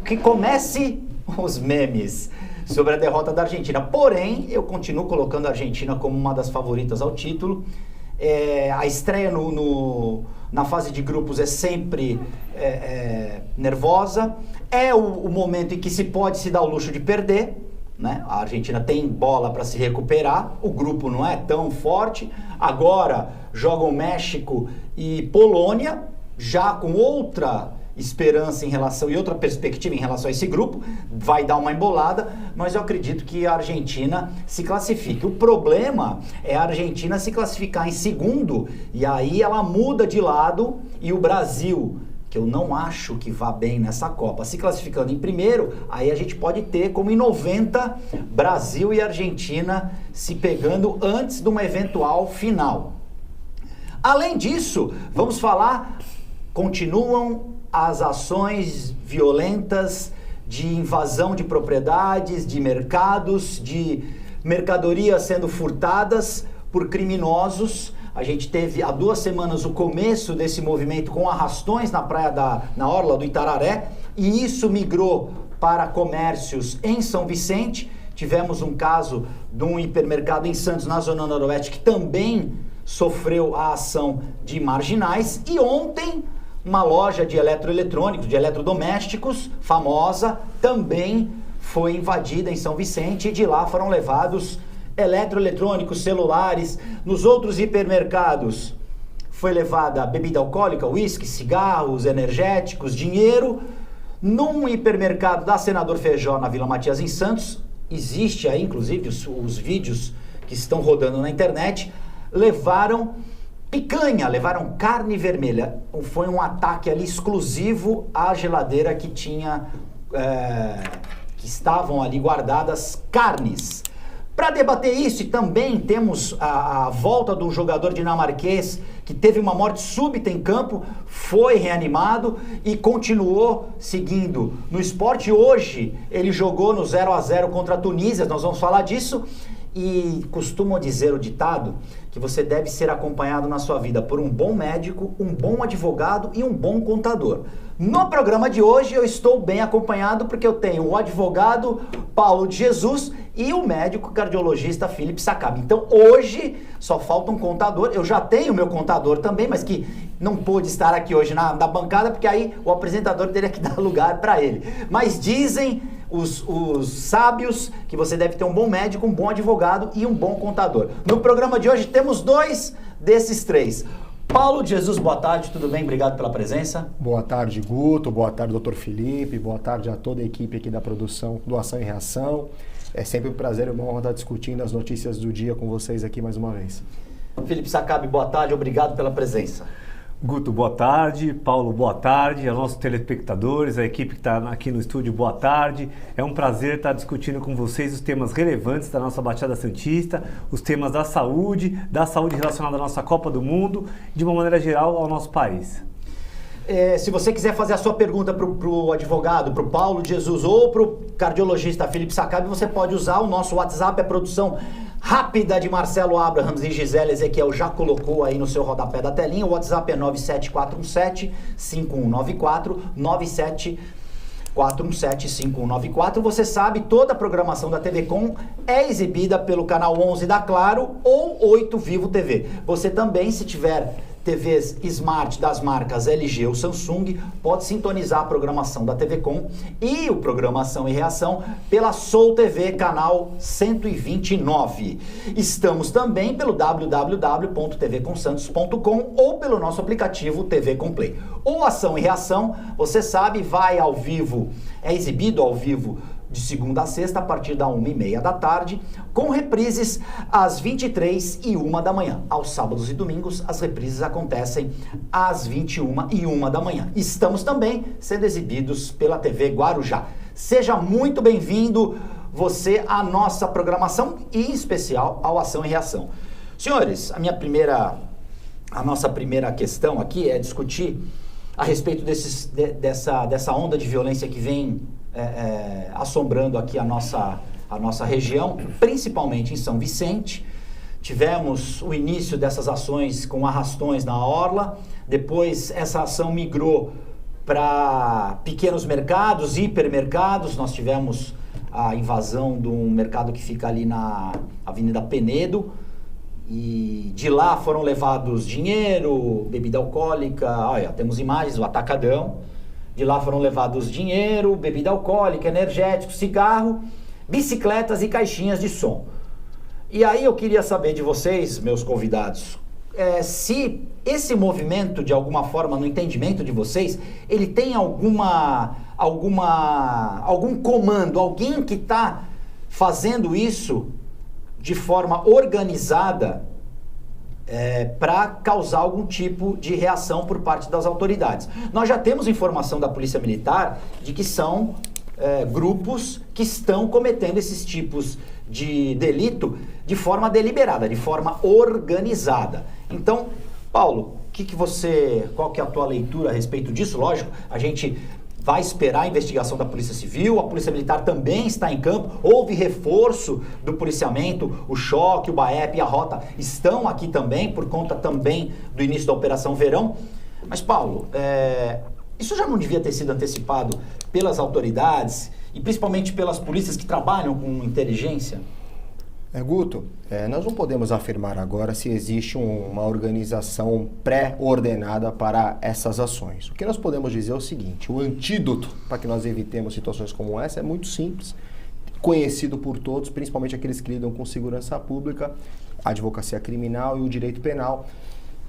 que comece os memes sobre a derrota da Argentina. Porém, eu continuo colocando a Argentina como uma das favoritas ao título. A estreia na fase de grupos é sempre nervosa. É o momento em que se pode se dar o luxo de perder, né? A Argentina tem bola para se recuperar, o grupo não é tão forte. Agora jogam México e Polônia, já com outra esperança em relação e outra perspectiva em relação a esse grupo. Vai dar uma embolada, mas eu acredito que a Argentina se classifique. O problema é a Argentina se classificar em segundo e aí ela muda de lado, e o Brasil, que eu não acho que vá bem nessa Copa, se classificando em primeiro, aí a gente pode ter, como em 90, Brasil e Argentina se pegando antes de uma eventual final. Além disso, vamos falar, continuam as ações violentas de invasão de propriedades, de mercados, de mercadorias sendo furtadas por criminosos. A gente teve há 2 semanas o começo desse movimento com arrastões na na orla do Itararé, e isso migrou para comércios em São Vicente. Tivemos um caso de um hipermercado em Santos, na Zona Noroeste, que também sofreu a ação de marginais. E ontem, uma loja de eletroeletrônicos, de eletrodomésticos, famosa, também foi invadida em São Vicente, e de lá foram levados eletroeletrônicos, celulares. Nos outros hipermercados foi levada bebida alcoólica, uísque, cigarros, energéticos, dinheiro. Num hipermercado da Senador Feijó, na Vila Matias, em Santos, existe aí inclusive os vídeos que estão rodando na internet, levaram picanha, levaram carne vermelha. Foi um ataque ali exclusivo à geladeira que tinha, que estavam ali guardadas carnes. Para debater isso, e também temos a volta de um jogador dinamarquês que teve uma morte súbita em campo, foi reanimado e continuou seguindo no esporte. Hoje ele jogou no 0-0 contra a Tunísia, nós vamos falar disso. E costumam dizer o ditado que você deve ser acompanhado na sua vida por um bom médico, um bom advogado e um bom contador. No programa de hoje eu estou bem acompanhado porque eu tenho o advogado Paulo de Jesus e o médico cardiologista Felipe Saccabi. Então hoje só falta um contador. Eu já tenho meu contador também, mas que não pôde estar aqui hoje na bancada, porque aí o apresentador teria que dar lugar para ele. Mas dizem os sábios que você deve ter um bom médico, um bom advogado e um bom contador. No programa de hoje temos 2 desses 3. Paulo de Jesus, boa tarde, tudo bem? Obrigado pela presença. Boa tarde, Guto, boa tarde, doutor Felipe, boa tarde a toda a equipe aqui da produção do Ação e Reação. É sempre um prazer e uma honra estar discutindo as notícias do dia com vocês aqui mais uma vez. Felipe Saccabi, boa tarde, obrigado pela presença. Guto, boa tarde. Paulo, boa tarde. Aos nossos telespectadores, a equipe que está aqui no estúdio, boa tarde. É um prazer estar discutindo com vocês os temas relevantes da nossa Baixada Santista, os temas da saúde relacionada à nossa Copa do Mundo, de uma maneira geral ao nosso país. Se você quiser fazer a sua pergunta para o advogado, para o Paulo de Jesus ou para o cardiologista Felipe Saccabi, você pode usar o nosso WhatsApp, a produção rápida de Marcelo Abrahams e Gisele Ezequiel já colocou aí no seu rodapé da telinha. O WhatsApp é 97417-5194, 97417-5194. Você sabe, toda a programação da TV Com é exibida pelo canal 11 da Claro ou 8 Vivo TV. Você também, se tiver TVs Smart das marcas LG ou Samsung, pode sintonizar a programação da TV Com e o Programação e Reação pela Soul TV, canal 129. Estamos também pelo www.tvcomsantos.com ou pelo nosso aplicativo TV Com Play. O Ação e Reação, você sabe, vai ao vivo, é exibido ao vivo de segunda a sexta, a partir da 1h30 da tarde, com reprises às 23h e 1h da manhã. Aos sábados e domingos, as reprises acontecem às 21h e 1h da manhã. Estamos também sendo exibidos pela TV Guarujá. Seja muito bem-vindo, você, à nossa programação e, em especial, ao Ação e Reação. Senhores, a nossa primeira questão aqui é discutir a respeito dessa onda de violência que vem assombrando aqui a nossa região, principalmente em São Vicente. Tivemos o início dessas ações com arrastões na orla, depois essa ação migrou para pequenos mercados, hipermercados. Nós tivemos a invasão de um mercado que fica ali na Avenida Penedo, e de lá foram levados dinheiro, bebida alcoólica, olha, temos imagens do Atacadão. De lá foram levados dinheiro, bebida alcoólica, energético, cigarro, bicicletas e caixinhas de som. E aí eu queria saber de vocês, meus convidados, se esse movimento, de alguma forma, no entendimento de vocês, ele tem algum comando, alguém que está fazendo isso de forma organizada para causar algum tipo de reação por parte das autoridades. Nós já temos informação da Polícia Militar de que são grupos que estão cometendo esses tipos de delito de forma deliberada, de forma organizada. Então, Paulo, qual que é a tua leitura a respeito disso? Lógico, a gente vai esperar a investigação da Polícia Civil, a Polícia Militar também está em campo, houve reforço do policiamento, o Choque, o BAEP e a Rota estão aqui também, por conta também do início da Operação Verão. Mas, Paulo, isso já não devia ter sido antecipado pelas autoridades e principalmente pelas polícias que trabalham com inteligência? Guto, nós não podemos afirmar agora se existe uma organização pré-ordenada para essas ações. O que nós podemos dizer é o seguinte: o antídoto para que nós evitemos situações como essa é muito simples, conhecido por todos, principalmente aqueles que lidam com segurança pública, a advocacia criminal e o direito penal,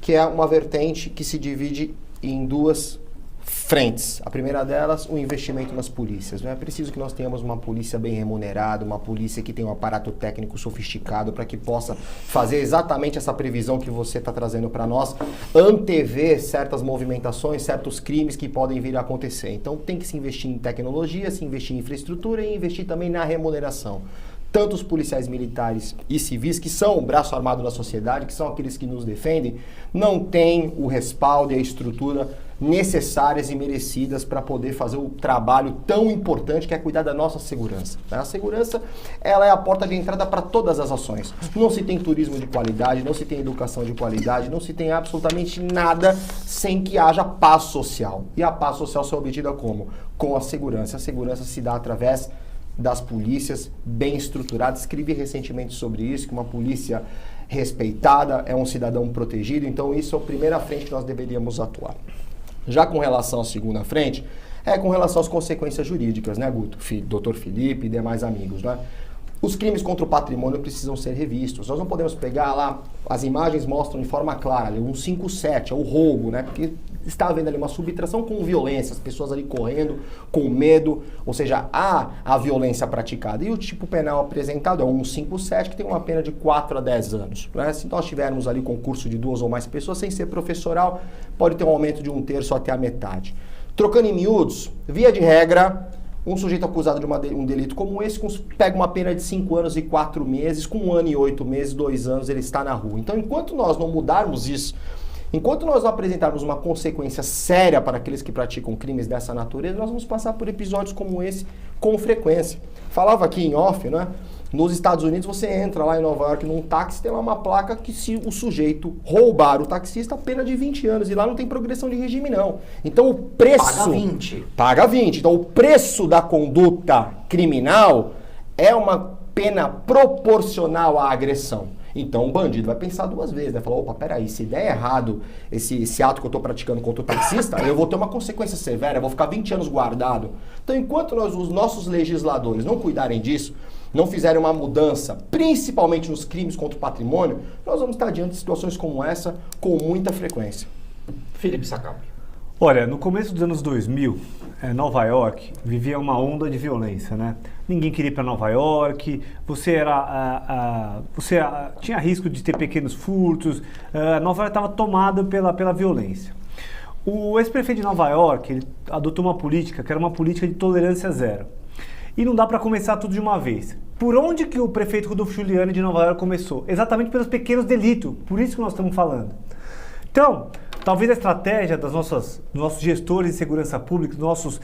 que é uma vertente que se divide em duas frentes. A primeira delas, o investimento nas polícias. É preciso que nós tenhamos uma polícia bem remunerada, uma polícia que tenha um aparato técnico sofisticado para que possa fazer exatamente essa previsão que você está trazendo para nós, antever certas movimentações, certos crimes que podem vir a acontecer. Então tem que se investir em tecnologia, se investir em infraestrutura e investir também na remuneração. Tanto os policiais militares e civis, que são o braço armado da sociedade, que são aqueles que nos defendem, não têm o respaldo e a estrutura necessárias e merecidas para poder fazer o trabalho tão importante que é cuidar da nossa segurança. A segurança, ela é a porta de entrada para todas as ações. Não se tem turismo de qualidade, não se tem educação de qualidade, não se tem absolutamente nada sem que haja paz social. E a paz social é obtida como? Com a segurança. A segurança se dá através das polícias bem estruturadas. Escrevi recentemente sobre isso, que uma polícia respeitada é um cidadão protegido. Então isso é a primeira frente que nós deveríamos atuar. Já com relação à segunda frente, com relação às consequências jurídicas, né, Guto, Dr. Felipe e demais amigos, né? Os crimes contra o patrimônio precisam ser revistos. Nós não podemos pegar lá, as imagens mostram de forma clara, ali, 157, é o roubo, né? Porque está havendo ali uma subtração com violência, as pessoas ali correndo com medo, ou seja, há a violência praticada. E o tipo penal apresentado é o 157, que tem uma pena de 4 a 10 anos. Né? Se nós tivermos ali concurso de 2 ou mais pessoas, sem ser professoral, pode ter um aumento de 1/3 até a metade. Trocando em miúdos, via de regra, um sujeito acusado de um delito como esse pega uma pena de 5 anos e 4 meses, com 1 ano e 8 meses, 2 anos, ele está na rua. Então, enquanto nós não mudarmos isso, enquanto nós não apresentarmos uma consequência séria para aqueles que praticam crimes dessa natureza, nós vamos passar por episódios como esse com frequência. Falava aqui em off, né? Nos Estados Unidos, você entra lá em Nova York num táxi, tem lá uma placa que se o sujeito roubar o taxista, pena de 20 anos. E lá não tem progressão de regime, não. Então o preço... Paga 20. Paga 20. Então o preço da conduta criminal é uma pena proporcional à agressão. Então o bandido vai pensar 2 vezes, né? Falar, opa, peraí, se der errado esse ato que eu estou praticando contra o taxista, eu vou ter uma consequência severa, eu vou ficar 20 anos guardado. Então enquanto os nossos legisladores não cuidarem disso, não fizerem uma mudança, principalmente nos crimes contra o patrimônio, nós vamos estar diante de situações como essa com muita frequência. Felipe Sacap. Olha, no começo dos anos 2000, Nova York vivia uma onda de violência, né? Ninguém queria ir para Nova York, tinha risco de ter pequenos furtos, Nova York estava tomada pela violência. O ex-prefeito de Nova York, ele adotou uma política que era uma política de tolerância zero. E não dá para começar tudo de uma vez. Por onde que o prefeito Rudolph Giuliani de Nova York começou? Exatamente pelos pequenos delitos, por isso que nós estamos falando. Então, talvez a estratégia dos nossos gestores de segurança pública, dos nossos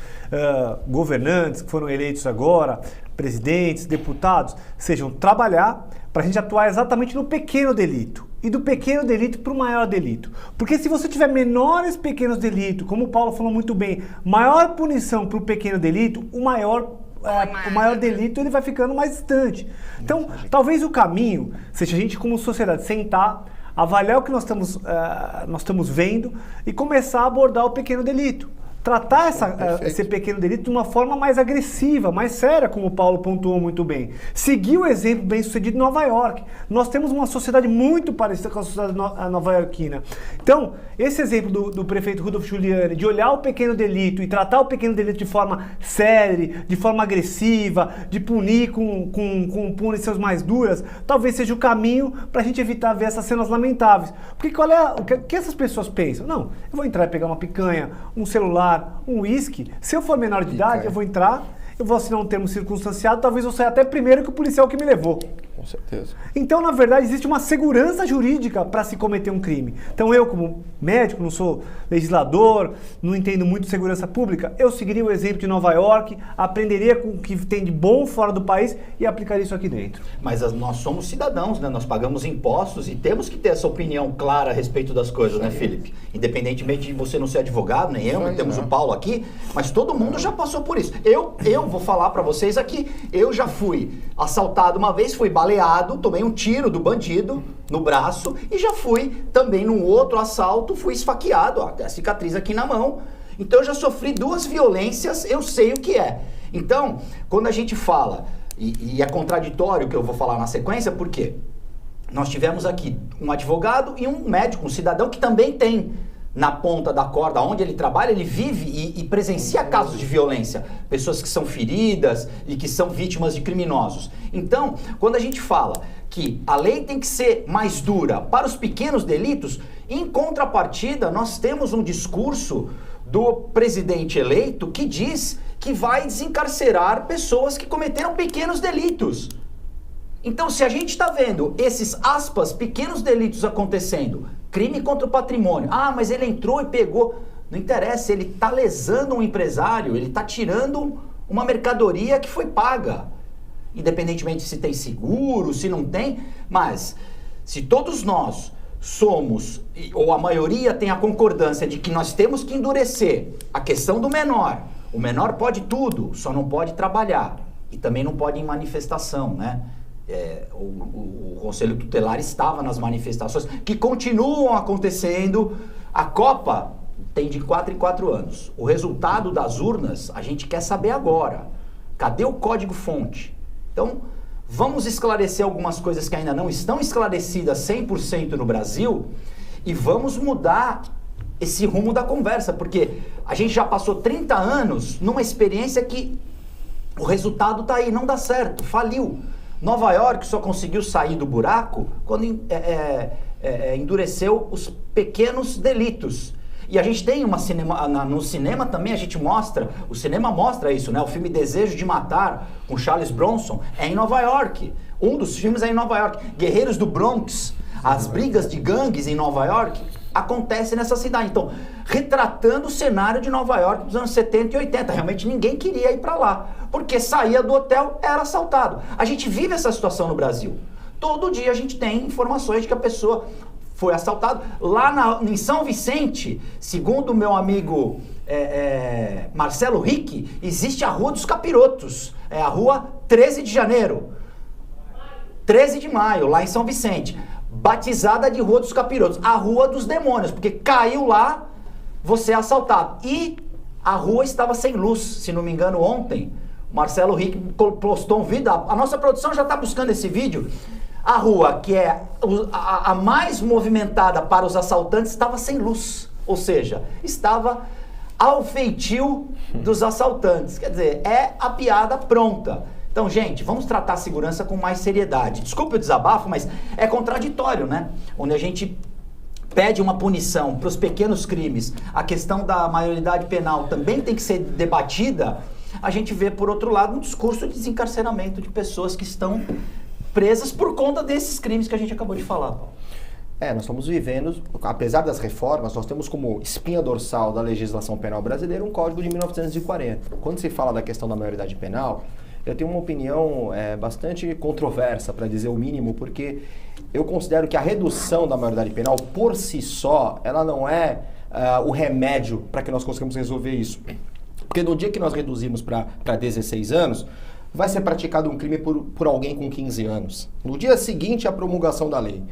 governantes que foram eleitos agora, presidentes, deputados, sejam trabalhar para a gente atuar exatamente no pequeno delito. E do pequeno delito para o maior delito. Porque se você tiver menores pequenos delitos, como o Paulo falou muito bem, maior punição para o pequeno delito, o maior delito ele vai ficando mais distante. Então, talvez o caminho seja a gente, como sociedade, sentar, avaliar o que nós estamos vendo e começar a abordar o pequeno delito. Tratar esse pequeno delito de uma forma mais agressiva, mais séria, como o Paulo pontuou muito bem. Seguir o exemplo bem sucedido de Nova York. Nós temos uma sociedade muito parecida com a sociedade nova-iorquina. Então, esse exemplo do prefeito Rudolph Giuliani, de olhar o pequeno delito e tratar o pequeno delito de forma séria, de forma agressiva, de punir com punições mais duras, talvez seja o caminho para a gente evitar ver essas cenas lamentáveis. Porque o que essas pessoas pensam? Não, eu vou entrar e pegar uma picanha, um celular, um uísque, se eu for menor de idade, eu vou entrar, eu vou assinar um termo circunstanciado, talvez eu saia até primeiro que o policial que me levou. Com certeza. Então, na verdade, existe uma segurança jurídica para se cometer um crime. Então, eu, como médico, não sou legislador, não entendo muito de segurança pública, eu seguiria o exemplo de Nova York, aprenderia com o que tem de bom fora do país e aplicaria isso aqui dentro. Mas nós somos cidadãos, né? Nós pagamos impostos e temos que ter essa opinião clara a respeito das coisas, né, Felipe? Independentemente de você não ser advogado, nem eu, temos o Paulo aqui, mas todo mundo já passou por isso. Eu vou falar para vocês aqui, eu já fui assaltado uma vez, fui baleado, tomei um tiro do bandido no braço e já fui também num outro assalto, fui esfaqueado, ó, a cicatriz aqui na mão. Então eu já sofri 2 violências, eu sei o que é. Então, quando a gente fala, e é contraditório o que eu vou falar na sequência, porque nós tivemos aqui um advogado e um médico, um cidadão que também tem na ponta da corda, onde ele trabalha, ele vive e presencia casos de violência. Pessoas que são feridas e que são vítimas de criminosos. Então, quando a gente fala que a lei tem que ser mais dura para os pequenos delitos, em contrapartida, nós temos um discurso do presidente eleito que diz que vai desencarcerar pessoas que cometeram pequenos delitos. Então, se a gente está vendo esses, aspas, pequenos delitos acontecendo, crime contra o patrimônio, mas ele entrou e pegou, não interessa, ele está lesando um empresário, ele está tirando uma mercadoria que foi paga, independentemente se tem seguro, se não tem, mas se todos nós somos, ou a maioria tem a concordância de que nós temos que endurecer a questão do menor, o menor pode tudo, só não pode trabalhar, e também não pode ir em manifestação, né? O Conselho Tutelar estava nas manifestações que continuam acontecendo. A Copa tem de 4 em 4 anos. O resultado das urnas a gente quer saber agora. Cadê o código-fonte? Então, vamos esclarecer algumas coisas que ainda não estão esclarecidas 100% no Brasil e vamos mudar esse rumo da conversa, porque a gente já passou 30 anos numa experiência que o resultado está aí, não dá certo, faliu. Nova York só conseguiu sair do buraco quando endureceu os pequenos delitos. E a gente tem no cinema também a gente mostra, o cinema mostra isso, né? O filme Desejo de Matar, com Charles Bronson, é em Nova York. Um dos filmes é em Nova York. Guerreiros do Bronx, as brigas de gangues em Nova York, acontece nessa cidade. Então, retratando o cenário de Nova York dos anos 70 e 80. Realmente ninguém queria ir para lá, porque saía do hotel, era assaltado. A gente vive essa situação no Brasil. Todo dia a gente tem informações de que a pessoa foi assaltada. Lá em São Vicente, segundo o meu amigo Marcelo Rick, existe a Rua dos Capirotos. É a Rua 13 de Janeiro. 13 de maio, lá em São Vicente. Batizada de Rua dos Capirotos, a Rua dos Demônios, porque caiu lá, você é assaltado. E a rua estava sem luz, se não me engano, ontem, o Marcelo Rick postou um vídeo, a nossa produção já está buscando esse vídeo, a rua, que é a mais movimentada para os assaltantes, estava sem luz, ou seja, estava ao feitio dos assaltantes, quer dizer, é a piada pronta. Então, gente, vamos tratar a segurança com mais seriedade. Desculpe o desabafo, mas é contraditório, né? Onde a gente pede uma punição para os pequenos crimes, a questão da maioridade penal também tem que ser debatida, a gente vê, por outro lado, um discurso de desencarceramento de pessoas que estão presas por conta desses crimes que a gente acabou de falar, Paulo. Nós estamos vivendo, apesar das reformas, nós temos como espinha dorsal da legislação penal brasileira um Código de 1940. Quando se fala da questão da maioridade penal, eu tenho uma opinião bastante controversa, para dizer o mínimo, porque eu considero que a redução da maioridade penal, por si só, ela não é o remédio para que nós consigamos resolver isso. Porque no dia que nós reduzimos para 16 anos, vai ser praticado um crime por alguém com 15 anos. No dia seguinte, a promulgação da lei.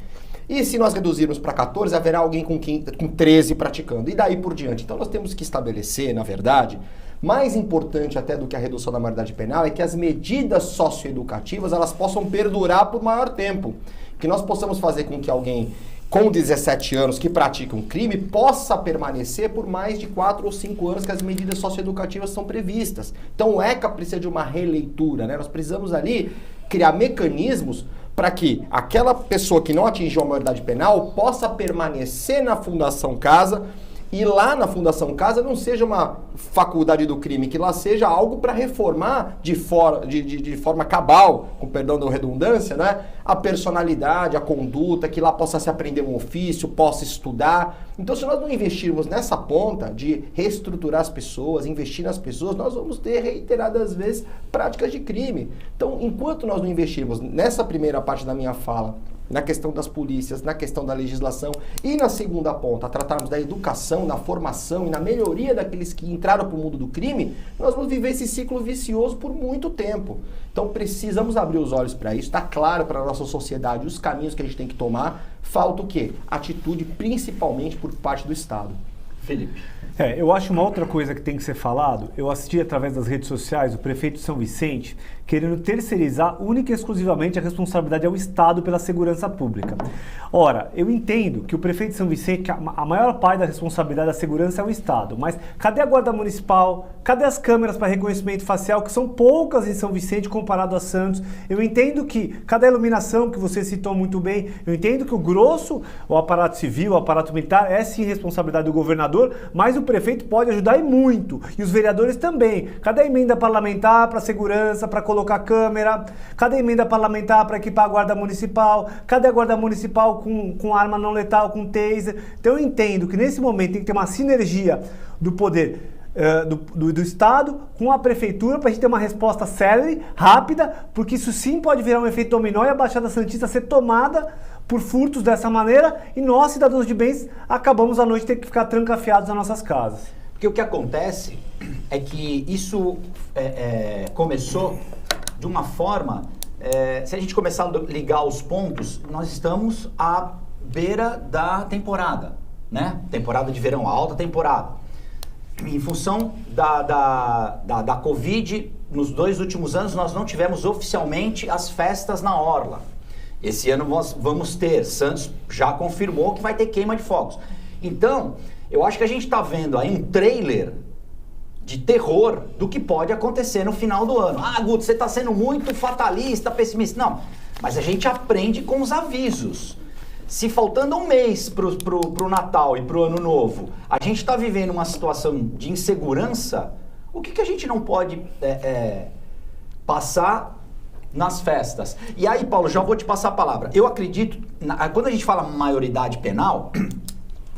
E se nós reduzirmos para 14, haverá alguém com 13 praticando. E daí por diante. Então nós temos que estabelecer, na verdade, mais importante até do que a redução da maioridade penal, é que as medidas socioeducativas elas possam perdurar por maior tempo. Que nós possamos fazer com que alguém com 17 anos que pratica um crime possa permanecer por mais de 4 ou 5 anos que as medidas socioeducativas são previstas. Então o ECA precisa de uma releitura, né? Nós precisamos ali criar mecanismos para que aquela pessoa que não atingiu a maioridade penal possa permanecer na Fundação Casa e lá na Fundação Casa não seja uma faculdade do crime, que lá seja algo para reformar de forma cabal, com perdão da redundância, né? A personalidade, a conduta, que lá possa se aprender um ofício, possa estudar. Então, se nós não investirmos nessa ponta de reestruturar as pessoas, investir nas pessoas, nós vamos ter reiteradas vezes práticas de crime. Então, enquanto nós não investirmos nessa primeira parte da minha fala, na questão das polícias, na questão da legislação e na segunda ponta, tratarmos da educação, da formação e na melhoria daqueles que entraram para o mundo do crime, nós vamos viver esse ciclo vicioso por muito tempo. Então precisamos abrir os olhos para isso, está claro para a nossa sociedade os caminhos que a gente tem que tomar. Falta o quê? Atitude, principalmente por parte do Estado. Felipe. Eu acho uma outra coisa que tem que ser falado. Eu assisti através das redes sociais o prefeito de São Vicente querendo terceirizar única e exclusivamente a responsabilidade ao Estado pela segurança pública. Ora, eu entendo que o prefeito de São Vicente, que a maior parte da responsabilidade da segurança é o Estado, mas cadê a Guarda Municipal? Cadê as câmeras para reconhecimento facial, que são poucas em São Vicente comparado a Santos? Eu entendo que, cadê a iluminação, que você citou muito bem? Eu entendo que o grosso, o aparato civil, o aparato militar, é sim responsabilidade do governador, mas o prefeito pode ajudar e muito, e os vereadores também. Cadê a emenda parlamentar para segurança, para colocar câmera? Cadê a emenda parlamentar para equipar a Guarda Municipal? Cadê a Guarda Municipal com arma não letal, com taser? Então eu entendo que nesse momento tem que ter uma sinergia do poder do Estado com a Prefeitura para a gente ter uma resposta célere, rápida, porque isso sim pode virar um efeito dominó e a Baixada Santista ser tomada por furtos dessa maneira e nós, cidadãos de bens, acabamos à noite ter que ficar trancafiados nas nossas casas. Porque o que acontece é que isso começou de uma forma, se a gente começar a ligar os pontos, nós estamos à beira da temporada, né? Temporada de verão, alta temporada. Em função da Covid, nos 2 últimos anos nós não tivemos oficialmente as festas na Orla. Esse ano nós vamos ter, Santos já confirmou que vai ter queima de fogos. Então, eu acho que a gente está vendo aí um trailer de terror do que pode acontecer no final do ano. Ah, Guto, você está sendo muito fatalista, pessimista. Não, mas a gente aprende com os avisos. Se faltando um mês pro Natal e pro Ano Novo, a gente está vivendo uma situação de insegurança, o que a gente não pode passar nas festas? E aí, Paulo, já vou te passar a palavra. Eu acredito, quando a gente fala maioridade penal,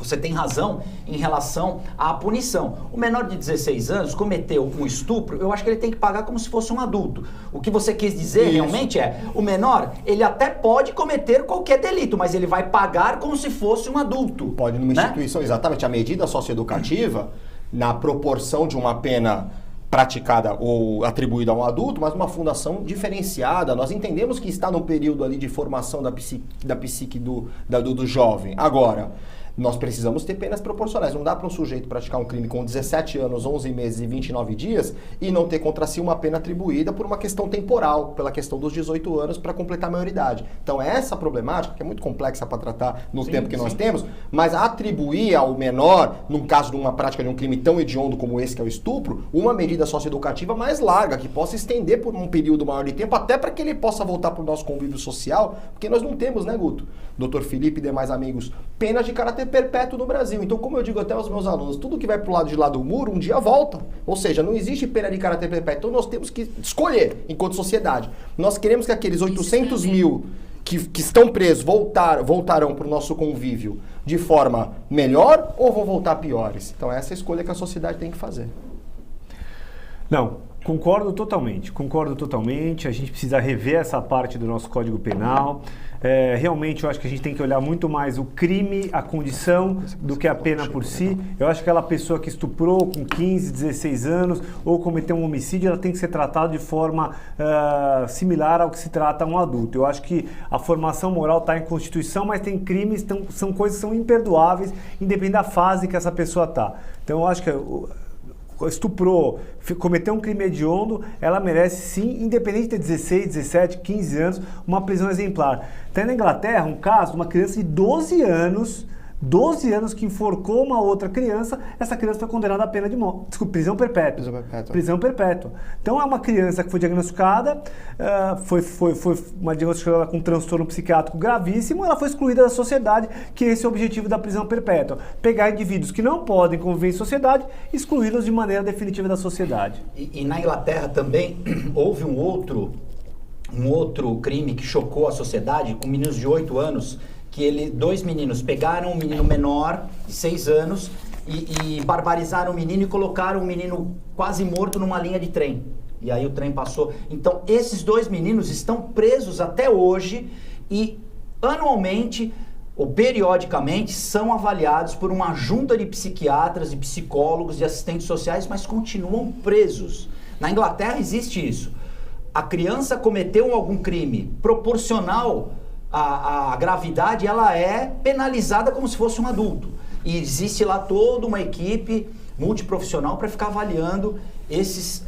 você tem razão em relação à punição. O menor de 16 anos cometeu um estupro, eu acho que ele tem que pagar como se fosse um adulto. O que você quis dizer realmente o menor, ele até pode cometer qualquer delito, mas ele vai pagar como se fosse um adulto. Pode numa instituição, exatamente. A medida socioeducativa, na proporção de uma pena praticada ou atribuída a um adulto, mas uma fundação diferenciada. Nós entendemos que está no período ali de formação da psique do jovem. Agora, nós precisamos ter penas proporcionais. Não dá para um sujeito praticar um crime com 17 anos, 11 meses e 29 dias e não ter contra si uma pena atribuída por uma questão temporal, pela questão dos 18 anos para completar a maioridade. Então, essa problemática, que é muito complexa para tratar no tempo que nós temos, mas atribuir ao menor, num caso de uma prática de um crime tão hediondo como esse, que é o estupro, uma medida socioeducativa mais larga, que possa estender por um período maior de tempo, até para que ele possa voltar para o nosso convívio social, porque nós não temos, né, Guto? Dr. Felipe e demais amigos, penas de caráter perpétuo no Brasil. Então, como eu digo até aos meus alunos, tudo que vai pro lado de lá do muro, um dia volta. Ou seja, não existe pena de caráter perpétuo. Então, nós temos que escolher, enquanto sociedade. Nós queremos que aqueles 800 mil que estão presos voltarão para o nosso convívio de forma melhor ou vão voltar piores? Então essa é a escolha que a sociedade tem que fazer. Não, concordo totalmente. A gente precisa rever essa parte do nosso Código Penal. Realmente eu acho que a gente tem que olhar muito mais o crime, a condição, do que a pena por si. Eu acho que aquela pessoa que estuprou com 15, 16 anos ou cometeu um homicídio, ela tem que ser tratada de forma similar ao que se trata um adulto. Eu acho que a formação moral está em Constituição, mas tem crimes, são coisas que são imperdoáveis, independente da fase que essa pessoa está. Então eu acho que estuprou, cometeu um crime hediondo, ela merece sim, independente de ter 16, 17, 15 anos, uma prisão exemplar. Tem na Inglaterra um caso de uma criança de 12 anos que enforcou uma outra criança, essa criança foi condenada à pena de morte. Desculpa, prisão perpétua. Prisão perpétua. Então é uma criança que foi diagnosticada, foi uma diagnosticada com um transtorno psiquiátrico gravíssimo, ela foi excluída da sociedade, que esse é o objetivo da prisão perpétua. Pegar indivíduos que não podem conviver em sociedade, excluí-los de maneira definitiva da sociedade. E na Inglaterra também houve um outro crime que chocou a sociedade, com meninos de 8 anos, que dois meninos pegaram um menino menor, de 6 anos, e barbarizaram o menino e colocaram o menino quase morto numa linha de trem. E aí o trem passou. Então, esses 2 meninos estão presos até hoje e, anualmente, ou periodicamente, são avaliados por uma junta de psiquiatras, de psicólogos, de assistentes sociais, mas continuam presos. Na Inglaterra existe isso. A criança cometeu algum crime proporcional a gravidade, ela é penalizada como se fosse um adulto. E existe lá toda uma equipe multiprofissional para ficar avaliando esses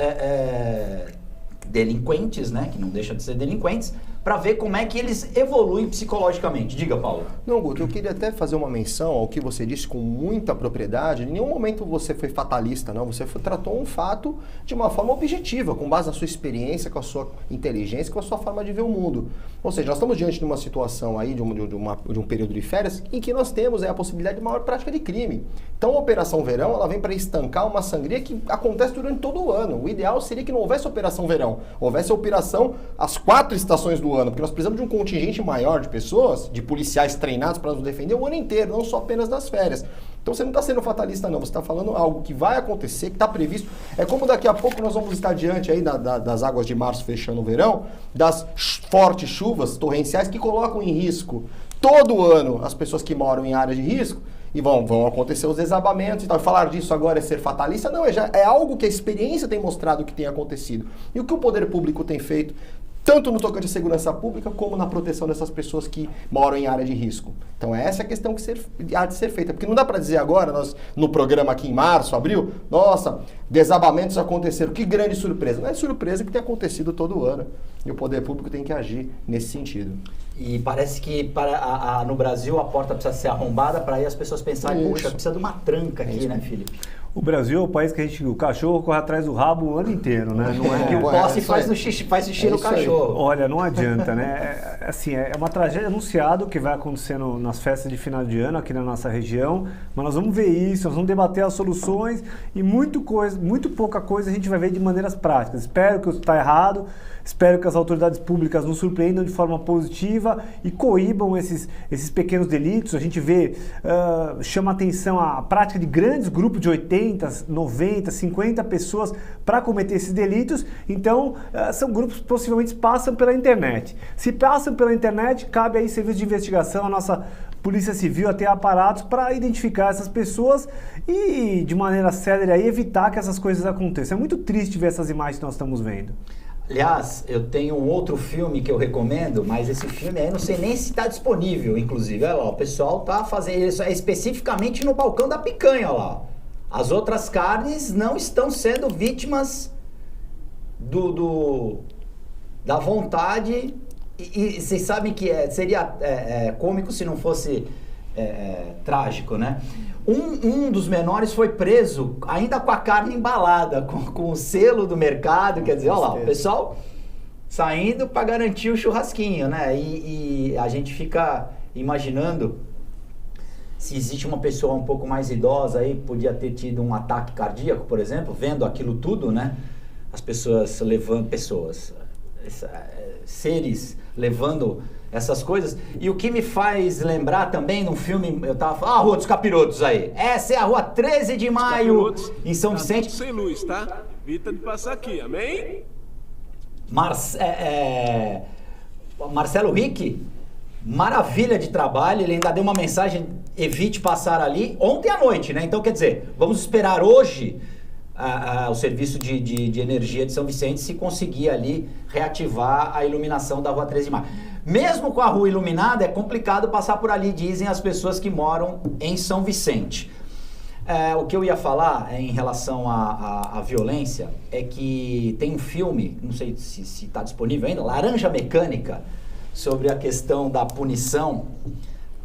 delinquentes, né, que não deixam de ser delinquentes, para ver como é que eles evoluem psicologicamente. Diga, Paulo. Não, Guto, eu queria até fazer uma menção ao que você disse com muita propriedade. Em nenhum momento você foi fatalista, não. Você tratou um fato de uma forma objetiva, com base na sua experiência, com a sua inteligência, com a sua forma de ver o mundo. Ou seja, nós estamos diante de uma situação aí, de um período de férias, em que nós temos a possibilidade de maior prática de crime. Então, a Operação Verão, ela vem para estancar uma sangria que acontece durante todo o ano. O ideal seria que não houvesse Operação Verão, houvesse a operação às 4 estações do ano, porque nós precisamos de um contingente maior de pessoas, de policiais treinados para nos defender o ano inteiro, não só apenas nas férias. Então você não está sendo fatalista não, você está falando algo que vai acontecer, que está previsto. É como daqui a pouco nós vamos estar diante aí das águas de março fechando o verão, das fortes chuvas torrenciais que colocam em risco todo ano as pessoas que moram em áreas de risco, e vão acontecer os desabamentos e tal. Falar disso agora é ser fatalista? Não, é algo que a experiência tem mostrado que tem acontecido. E o que o poder público tem feito, tanto no tocante à segurança pública, como na proteção dessas pessoas que moram em área de risco. Então essa é a questão que há de ser feita. Porque não dá para dizer agora, nós no programa aqui em março, abril, nossa, desabamentos aconteceram, que grande surpresa. Não é surpresa que tem acontecido todo ano. E o poder público tem que agir nesse sentido. E parece que no Brasil a porta precisa ser arrombada para aí as pessoas pensarem, puxa, precisa de uma tranca aqui, né, Felipe? O Brasil é o país que o cachorro corre atrás do rabo o ano inteiro, né? Não é... E o posse faz xixi no cachorro. Olha, não adianta, né? É uma tragédia anunciada que vai acontecendo nas festas de final de ano aqui na nossa região, mas nós vamos ver isso, nós vamos debater as soluções e muito pouca coisa a gente vai ver de maneiras práticas. Espero que eu esteja errado, espero que as autoridades públicas nos surpreendam de forma positiva e coíbam esses pequenos delitos. A gente vê, chama atenção a prática de grandes grupos de 80, 90, 50 pessoas para cometer esses delitos. Então, são grupos que possivelmente passam pela internet. Se passam pela internet, cabe aí serviço de investigação, a nossa Polícia Civil, até aparatos para identificar essas pessoas e, de maneira séria, aí, evitar que essas coisas aconteçam. É muito triste ver essas imagens que nós estamos vendo. Aliás, eu tenho um outro filme que eu recomendo, mas esse filme aí não sei nem se está disponível, inclusive. Olha lá, o pessoal tá fazendo isso especificamente no balcão da picanha, olha lá. As outras carnes não estão sendo vítimas da vontade. E vocês sabem que seria cômico se não fosse trágico, né? Um dos menores foi preso ainda com a carne embalada, com o selo do mercado, quer dizer, olha lá, o pessoal saindo para garantir o churrasquinho, né? E a gente fica imaginando se existe uma pessoa um pouco mais idosa aí, podia ter tido um ataque cardíaco, por exemplo, vendo aquilo tudo, né? As pessoas seres levando essas coisas. E o que me faz lembrar também num filme, eu tava falando, a Rua dos Capirotos aí. Essa é a Rua 13 de Maio, em São Vicente. Tá sem luz, tá? Evita de passar aqui, amém? Marcelo Rick, maravilha de trabalho, ele ainda deu uma mensagem, evite passar ali, ontem à noite, né? Então, quer dizer, vamos esperar hoje o serviço de energia de São Vicente se conseguir ali reativar a iluminação da Rua 13 de Maio. Mesmo com a rua iluminada, é complicado passar por ali, dizem as pessoas que moram em São Vicente. O que eu ia falar em relação à violência é que tem um filme, não sei se está disponível ainda, Laranja Mecânica, sobre a questão da punição.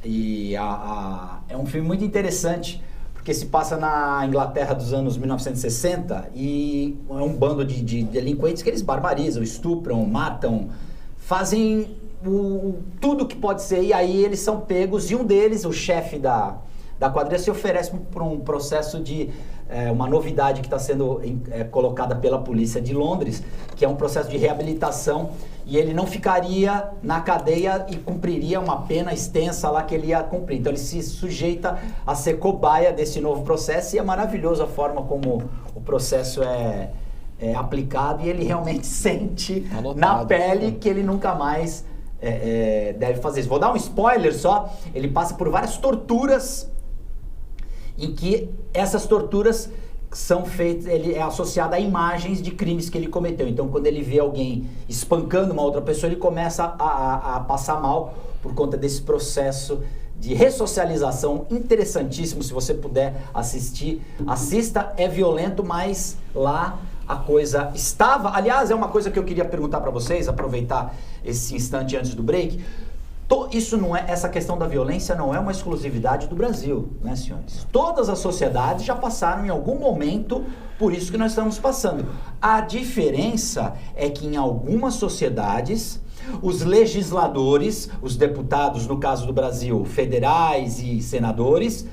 E é um filme muito interessante, porque se passa na Inglaterra dos anos 1960 e é um bando de delinquentes que eles barbarizam, estupram, matam, fazem tudo que pode ser, e aí eles são pegos, e um deles, o chefe da quadrilha, se oferece por um processo de uma novidade que está sendo colocada pela polícia de Londres, que é um processo de reabilitação, e ele não ficaria na cadeia e cumpriria uma pena extensa lá que ele ia cumprir. Então ele se sujeita a ser cobaia desse novo processo, e é maravilhoso a forma como o processo é aplicado, e ele realmente sente na pele que ele nunca mais deve fazer isso. Vou dar um spoiler só, ele passa por várias torturas, em que essas torturas são feitas, ele é associado a imagens de crimes que ele cometeu. Então, quando ele vê alguém espancando uma outra pessoa, ele começa a passar mal por conta desse processo de ressocialização interessantíssimo. Se você puder assistir, assista. É violento, mas lá a coisa estava... Aliás, é uma coisa que eu queria perguntar para vocês, aproveitar esse instante antes do break. Isso não é, essa questão da violência não é uma exclusividade do Brasil, né, senhores? Todas as sociedades já passaram em algum momento por isso que nós estamos passando. A diferença é que em algumas sociedades, os legisladores, os deputados, no caso do Brasil, federais e senadores,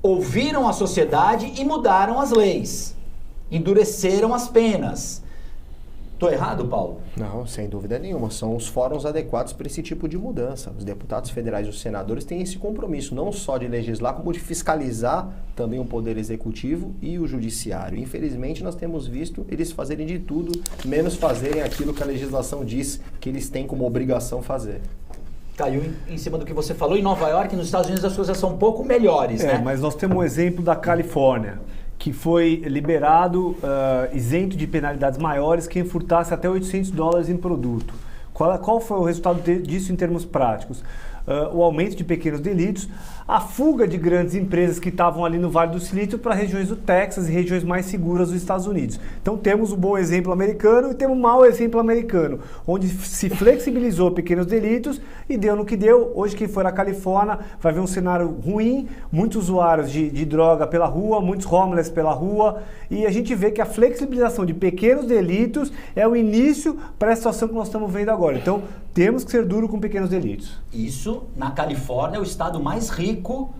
ouviram a sociedade e mudaram as leis, endureceram as penas. Estou errado, Paulo? Não, sem dúvida nenhuma. São os fóruns adequados para esse tipo de mudança. Os deputados federais e os senadores têm esse compromisso, não só de legislar, como de fiscalizar também o poder executivo e o judiciário. Infelizmente, nós temos visto eles fazerem de tudo, menos fazerem aquilo que a legislação diz que eles têm como obrigação fazer. Caiu em cima do que você falou. Em Nova York, nos Estados Unidos, as coisas são um pouco melhores, né? Mas nós temos um exemplo da Califórnia, que foi liberado isento de penalidades maiores quem furtasse até $800 em produto. Qual foi o resultado disso em termos práticos? O aumento de pequenos delitos, a fuga de grandes empresas que estavam ali no Vale do Silício para regiões do Texas e regiões mais seguras dos Estados Unidos. Então temos um bom exemplo americano e temos um mau exemplo americano, onde se flexibilizou pequenos delitos e deu no que deu. Hoje quem for à Califórnia vai ver um cenário ruim, muitos usuários de droga pela rua, muitos homeless pela rua, e a gente vê que a flexibilização de pequenos delitos é o início para a situação que nós estamos vendo agora. Então temos que ser duro com pequenos delitos. Isso, na Califórnia, é o estado mais rico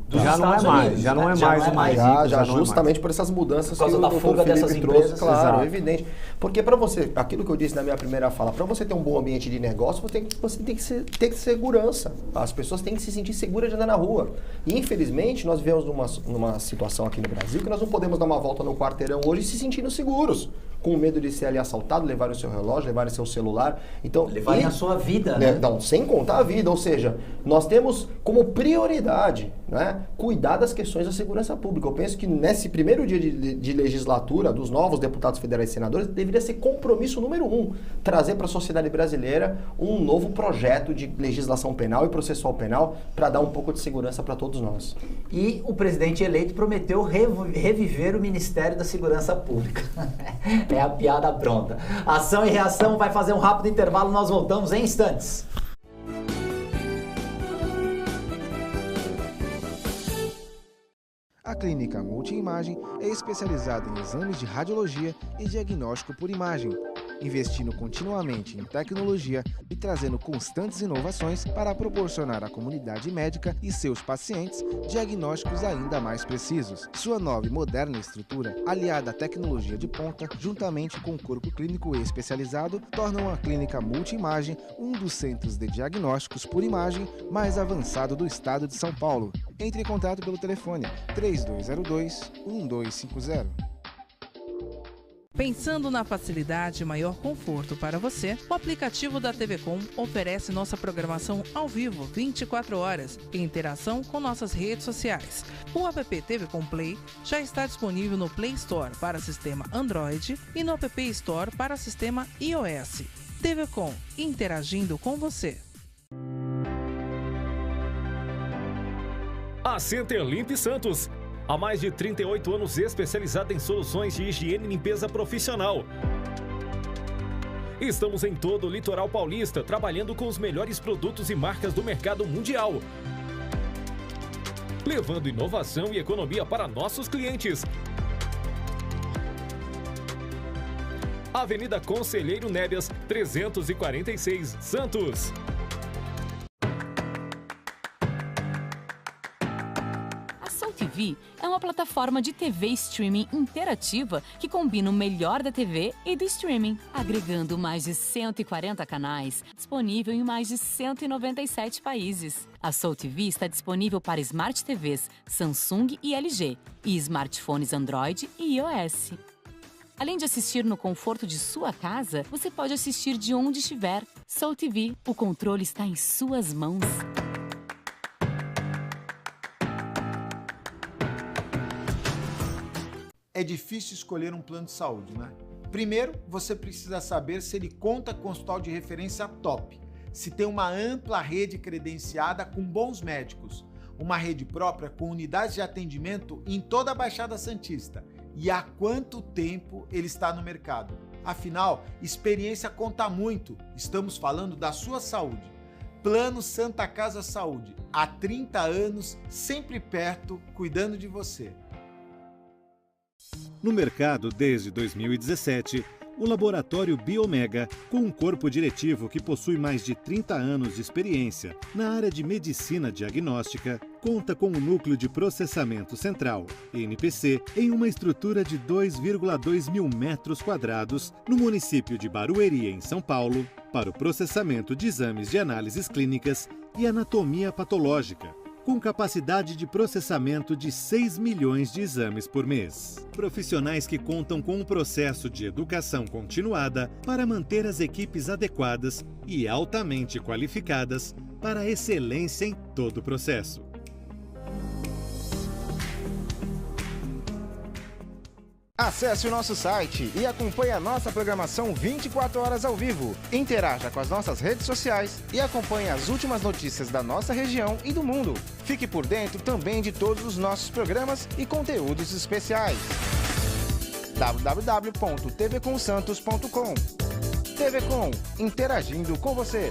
dos Já não é Estados mais, Unidos. já não é Já mais não é mais. Já justamente por essas mudanças Por causa que da o fuga Dr. dessas Felipe trouxe, empresas. claro, Exato. evidente. Porque para você, aquilo que eu disse na minha primeira fala, para você ter um bom ambiente de negócio, você tem que ter segurança. As pessoas têm que se sentir seguras de andar na rua. E infelizmente, nós vivemos numa situação aqui no Brasil que nós não podemos dar uma volta no quarteirão hoje e se sentindo seguros, com medo de ser ali assaltado, levarem o seu relógio, levarem seu celular. Então, Levarem a sua vida, né? Não, sem contar a vida, ou seja, nós temos como prioridade, né, cuidar das questões da segurança pública. Eu penso que nesse primeiro dia de legislatura dos novos deputados federais e senadores, deveria ser compromisso número 1, trazer para a sociedade brasileira um novo projeto de legislação penal e processual penal para dar um pouco de segurança para todos nós. E o presidente eleito prometeu reviver o Ministério da Segurança Pública. É a piada pronta. Ação e reação vai fazer um rápido intervalo, nós voltamos em instantes. A Clínica Multiimagem é especializada em exames de radiologia e diagnóstico por imagem. investindo continuamente em tecnologia e trazendo constantes inovações para proporcionar à comunidade médica e seus pacientes diagnósticos ainda mais precisos. Sua nova e moderna estrutura, aliada à tecnologia de ponta, juntamente com o corpo clínico especializado, tornam a clínica Multimagem um dos centros de diagnósticos por imagem mais avançado do estado de São Paulo. Entre em contato pelo telefone 3202-1250. Pensando na facilidade e maior conforto para você, o aplicativo da TV Com oferece nossa programação ao vivo 24 horas e interação com nossas redes sociais. O app TV Com Play já está disponível no Play Store para sistema Android e no App Store para sistema iOS. TV Com, interagindo com você. A Centerlimp Santos. Há mais de 38 anos especializada em soluções de higiene e limpeza profissional. Estamos em todo o litoral paulista, trabalhando com os melhores produtos e marcas do mercado mundial, levando inovação e economia para nossos clientes. Avenida Conselheiro Nébias, 346, Santos. TV é uma plataforma de TV streaming interativa que combina o melhor da TV e do streaming, agregando mais de 140 canais, disponível em mais de 197 países. A Soul TV está disponível para Smart TVs Samsung e LG e smartphones Android e iOS. Além de assistir no conforto de sua casa, você pode assistir de onde estiver. Soul TV, o controle está em suas mãos. É difícil escolher um plano de saúde, né? Primeiro, você precisa saber se ele conta com hospital de referência top, se tem uma ampla rede credenciada com bons médicos, uma rede própria com unidades de atendimento em toda a Baixada Santista e há quanto tempo ele está no mercado. Afinal, experiência conta muito, estamos falando da sua saúde. Plano Santa Casa Saúde, há 30 anos, sempre perto, cuidando de você. No mercado desde 2017, o laboratório Biomega, com um corpo diretivo que possui mais de 30 anos de experiência na área de medicina diagnóstica, conta com um núcleo de processamento central, NPC, em uma estrutura de 2,2 mil metros quadrados no município de Barueri, em São Paulo, para o processamento de exames de análises clínicas e anatomia patológica, com capacidade de processamento de 6 milhões de exames por mês. Profissionais que contam com um processo de educação continuada para manter as equipes adequadas e altamente qualificadas para a excelência em todo o processo. Acesse o nosso site e acompanhe a nossa programação 24 horas ao vivo. Interaja com as nossas redes sociais e acompanhe as últimas notícias da nossa região e do mundo. Fique por dentro também de todos os nossos programas e conteúdos especiais. www.tvcomsantos.com. TV Com, interagindo com você.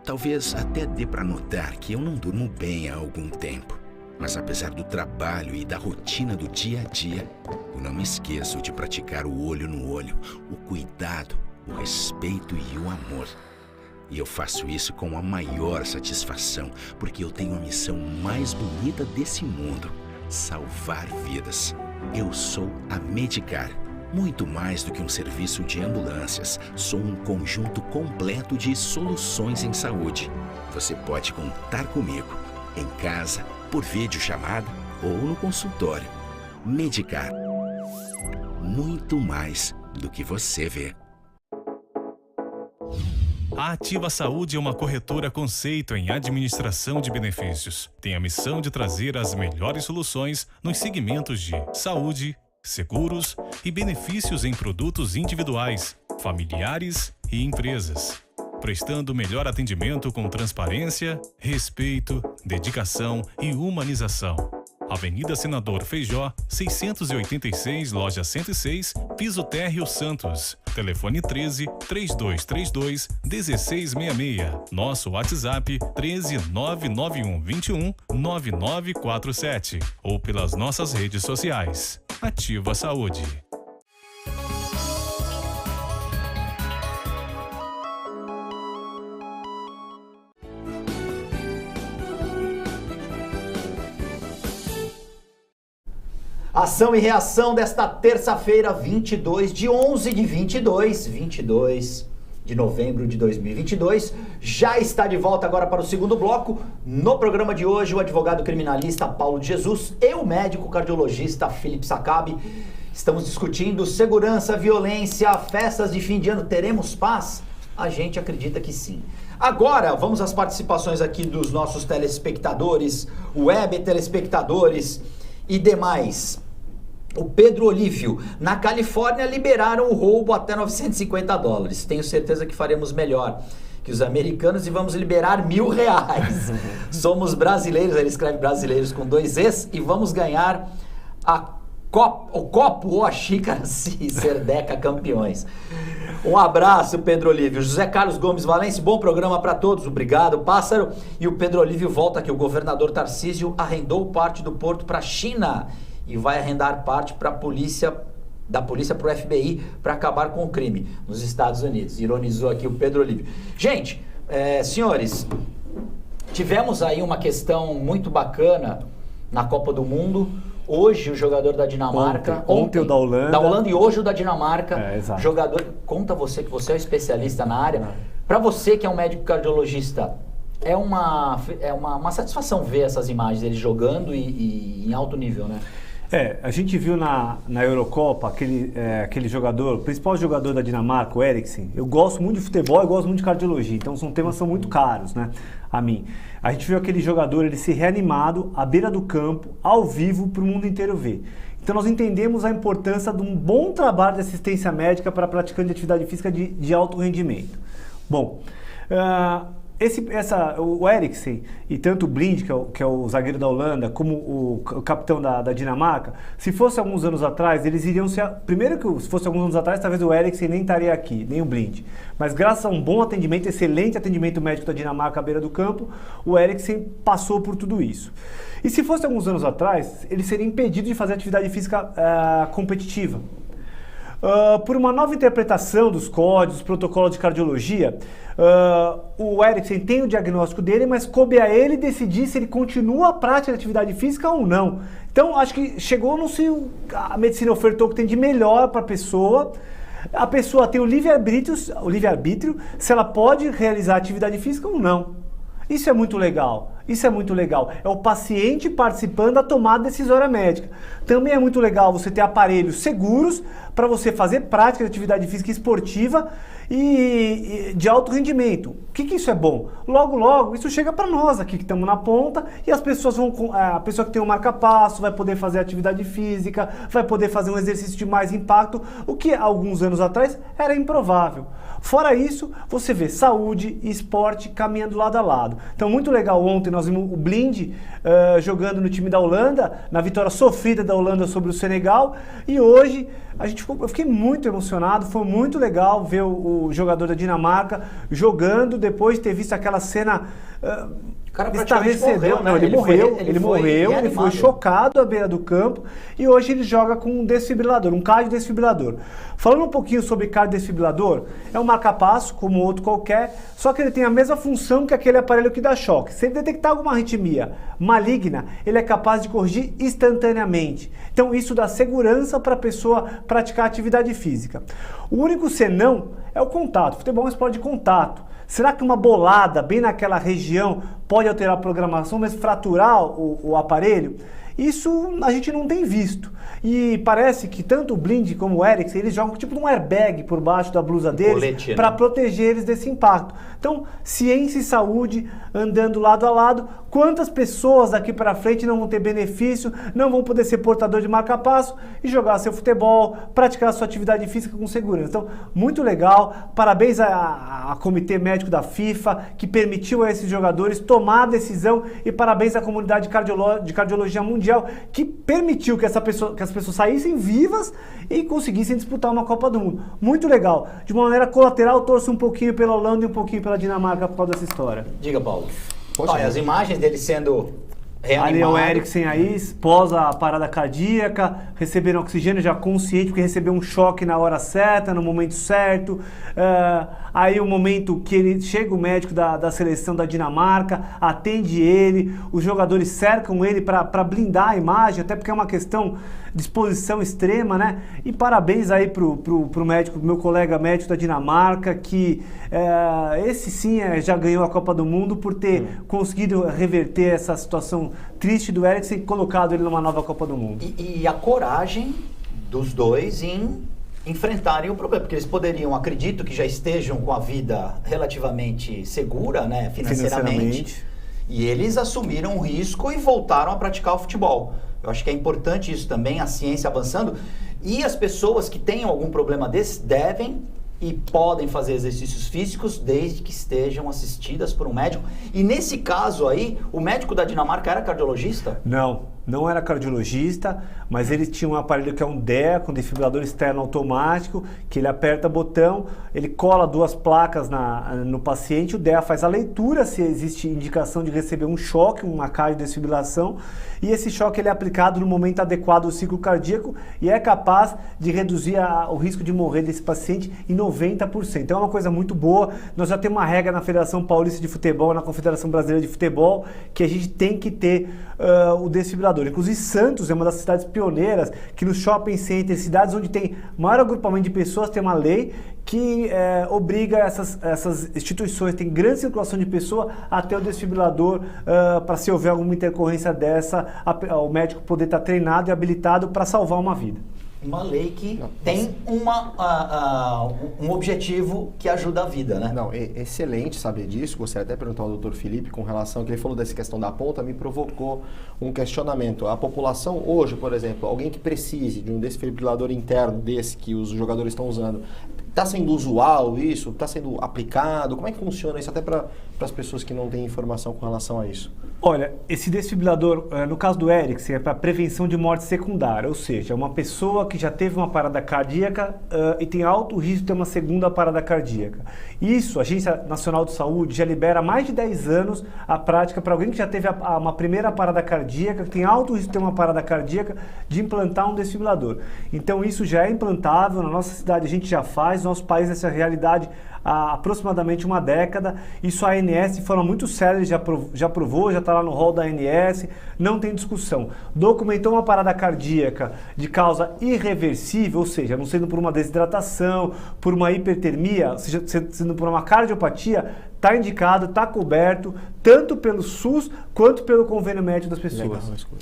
Talvez até dê para notar que eu não durmo bem há algum tempo. Mas apesar do trabalho e da rotina do dia a dia, eu não me esqueço de praticar o olho no olho, o cuidado, o respeito e o amor. E eu faço isso com a maior satisfação, porque eu tenho a missão mais bonita desse mundo: salvar vidas. Eu sou a Medicar. Muito mais do que um serviço de ambulâncias, sou um conjunto completo de soluções em saúde. Você pode contar comigo, em casa, por videochamada ou no consultório. Medicar. Muito mais do que você vê. A Ativa Saúde é uma corretora conceito em administração de benefícios. Tem a missão de trazer as melhores soluções nos segmentos de saúde, seguros e benefícios em produtos individuais, familiares e empresas, prestando o melhor atendimento com transparência, respeito, dedicação e humanização. Avenida Senador Feijó, 686, loja 106, piso térreo Santos. Telefone 13-3232-1666. Nosso WhatsApp 13-99121-9947. Ou pelas nossas redes sociais. Ativa Saúde. Ação e reação desta terça-feira, 22 de novembro de 2022. Já está de volta agora para o segundo bloco. No programa de hoje, o advogado criminalista Paulo de Jesus e o médico cardiologista Felipe Sakabi. Estamos discutindo segurança, violência, festas de fim de ano. Teremos paz? A gente acredita que sim. Agora, vamos às participações aqui dos nossos telespectadores, web telespectadores e demais. O Pedro Olívio, na Califórnia liberaram o roubo até $950. Tenho certeza que faremos melhor que os americanos e vamos liberar R$1.000. Somos brasileiros, ele escreve brasileiros com 2 Es, e vamos ganhar o copo ou a xícara se ser Deca campeões. Um abraço, Pedro Olívio. José Carlos Gomes Valência, bom programa para todos. Obrigado, Pássaro. E o Pedro Olívio volta aqui. O governador Tarcísio arrendou parte do porto para a China e vai arrendar parte para da polícia para o FBI para acabar com o crime nos Estados Unidos. Ironizou aqui o Pedro Olívio. Gente, senhores, tivemos aí uma questão muito bacana na Copa do Mundo. Hoje o jogador da Dinamarca... Ontem o da Holanda. Da Holanda e hoje o da Dinamarca. Exato. Jogador... Conta você, que você é um especialista na área. Para você que é um médico cardiologista, é uma satisfação ver essas imagens dele jogando e em alto nível, né? A gente viu na Eurocopa aquele jogador, o principal jogador da Dinamarca, o Eriksen. Eu gosto muito de futebol e gosto muito de cardiologia, então são temas que são muito caros, né, a mim. A gente viu aquele jogador, ele ser reanimado à beira do campo, ao vivo, para o mundo inteiro ver. Então nós entendemos a importância de um bom trabalho de assistência médica para praticantes de atividade física de alto rendimento. Bom, o Eriksen e tanto o Blind, que é o zagueiro da Holanda, como o capitão da Dinamarca, se fosse alguns anos atrás, eles iriam ser... Primeiro que se fosse alguns anos atrás, talvez o Eriksen nem estaria aqui, nem o Blind. Mas graças a um bom atendimento, excelente atendimento médico da Dinamarca à beira do campo, o Eriksen passou por tudo isso. E se fosse alguns anos atrás, ele seria impedido de fazer atividade física competitiva. Por uma nova interpretação dos códigos, dos protocolos de cardiologia, o Eriksen tem o diagnóstico dele, mas coube a ele decidir se ele continua a prática de atividade física ou não. Então, acho que chegou no se a medicina ofertou o que tem de melhor para a pessoa tem o livre-arbítrio se ela pode realizar atividade física ou não. Isso é muito legal. É o paciente participando da tomada decisória médica. Também é muito legal você ter aparelhos seguros para você fazer prática de atividade física esportiva e de alto rendimento. O que isso é bom? Logo, isso chega para nós aqui que estamos na ponta e as pessoas a pessoa que tem um marca-passo vai poder fazer atividade física, vai poder fazer um exercício de mais impacto, o que alguns anos atrás era improvável. Fora isso, você vê saúde e esporte caminhando lado a lado. Então, muito legal, ontem nós vimos o Blind jogando no time da Holanda, na vitória sofrida da Holanda sobre o Senegal, e hoje eu fiquei muito emocionado, foi muito legal ver o jogador da Dinamarca jogando depois de ter visto aquela cena estarrecedora. Né? Ele morreu, ele foi chocado à beira do campo e hoje ele joga com um desfibrilador, um cardiodesfibrilador. Falando um pouquinho sobre cardiodesfibrilador, é um marca-passo como outro qualquer, só que ele tem a mesma função que aquele aparelho que dá choque. Se ele detectar alguma arritmia maligna, ele é capaz de corrigir instantaneamente. Então isso dá segurança para a pessoa praticar atividade física. O único senão é o contato. Futebol é um esporte de contato. Será que uma bolada bem naquela região pode alterar a programação, mas fraturar o aparelho? Isso a gente não tem visto. E parece que tanto o Blind como o Eriksen, eles jogam tipo um airbag por baixo da blusa deles para proteger eles desse impacto. Então, ciência e saúde andando lado a lado. Quantas pessoas daqui para frente não vão ter benefício, não vão poder ser portador de marca-passo e jogar seu futebol, praticar sua atividade física com segurança. Então, muito legal. Parabéns ao Comitê Médico da FIFA, que permitiu a esses jogadores tomar a decisão, e parabéns à comunidade de cardiologia mundial, que permitiu que as pessoas saíssem vivas e conseguissem disputar uma Copa do Mundo. Muito legal. De uma maneira colateral, torço um pouquinho pela Holanda e um pouquinho pela Dinamarca por causa dessa história. Diga, Paulo. Olha, as imagens dele sendo reanimado. Ali é o Eriksen aí, pós a parada cardíaca, recebendo oxigênio já consciente, porque recebeu um choque na hora certa, no momento certo. Aí o momento que chega o médico da seleção da Dinamarca, atende ele, os jogadores cercam ele para blindar a imagem, até porque é uma questão disposição extrema, né? E parabéns aí pro médico, meu colega médico da Dinamarca, que esse sim já ganhou a Copa do Mundo por ter conseguido reverter essa situação triste do Eriksen e colocado ele numa nova Copa do Mundo. E a coragem dos dois em enfrentarem o problema, porque eles poderiam, acredito que já estejam com a vida relativamente segura, né, financeiramente. E eles assumiram o risco e voltaram a praticar o futebol. Eu acho que é importante isso também, a ciência avançando. E as pessoas que tenham algum problema desse devem e podem fazer exercícios físicos desde que estejam assistidas por um médico. E nesse caso aí, o médico da Dinamarca era cardiologista? Não era cardiologista, mas ele tinha um aparelho que é um DEA, com desfibrilador externo automático, que ele aperta o botão, ele cola 2 placas no paciente, o DEA faz a leitura se existe indicação de receber um choque, uma cardiodesfibrilação, e esse choque ele é aplicado no momento adequado do ciclo cardíaco e é capaz de reduzir o risco de morrer desse paciente em 90%. Então é uma coisa muito boa. Nós já temos uma regra na Federação Paulista de Futebol, na Confederação Brasileira de Futebol, que a gente tem que ter o desfibrilador. Inclusive Santos é uma das cidades pioneiras que nos shopping centers, cidades onde tem maior agrupamento de pessoas, tem uma lei que obriga essas instituições, tem grande circulação de pessoa, a ter o desfibrilador para se houver alguma intercorrência dessa, o médico poder estar treinado e habilitado para salvar uma vida. Uma lei que tem um objetivo que ajuda a vida, né? Não, excelente saber disso. Gostaria até de perguntar ao Dr. Felipe com relação ao que ele falou dessa questão da ponta, me provocou um questionamento. A população hoje, por exemplo, alguém que precise de um desfibrilador interno desse que os jogadores estão usando, está sendo usual isso? Está sendo aplicado? Como é que funciona isso até para as pessoas que não têm informação com relação a isso? Olha, esse desfibrilador, no caso do Eriksen, é para prevenção de morte secundária, ou seja, uma pessoa que já teve uma parada cardíaca e tem alto risco de ter uma segunda parada cardíaca. Isso, a Agência Nacional de Saúde já libera há mais de 10 anos a prática para alguém que já teve uma primeira parada cardíaca, que tem alto risco de ter uma parada cardíaca, de implantar um desfibrilador. Então isso já é implantável, na nossa cidade a gente já faz, no nosso país essa realidade há aproximadamente uma década. Isso a ANS, de forma muito séria, já aprovou, já está lá no rol da ANS, não tem discussão. Documentou uma parada cardíaca de causa irreversível, ou seja, não sendo por uma desidratação, por uma hipertermia, ou seja, sendo por uma cardiopatia, está indicado, está coberto, tanto pelo SUS quanto pelo convênio médico das pessoas. Legal.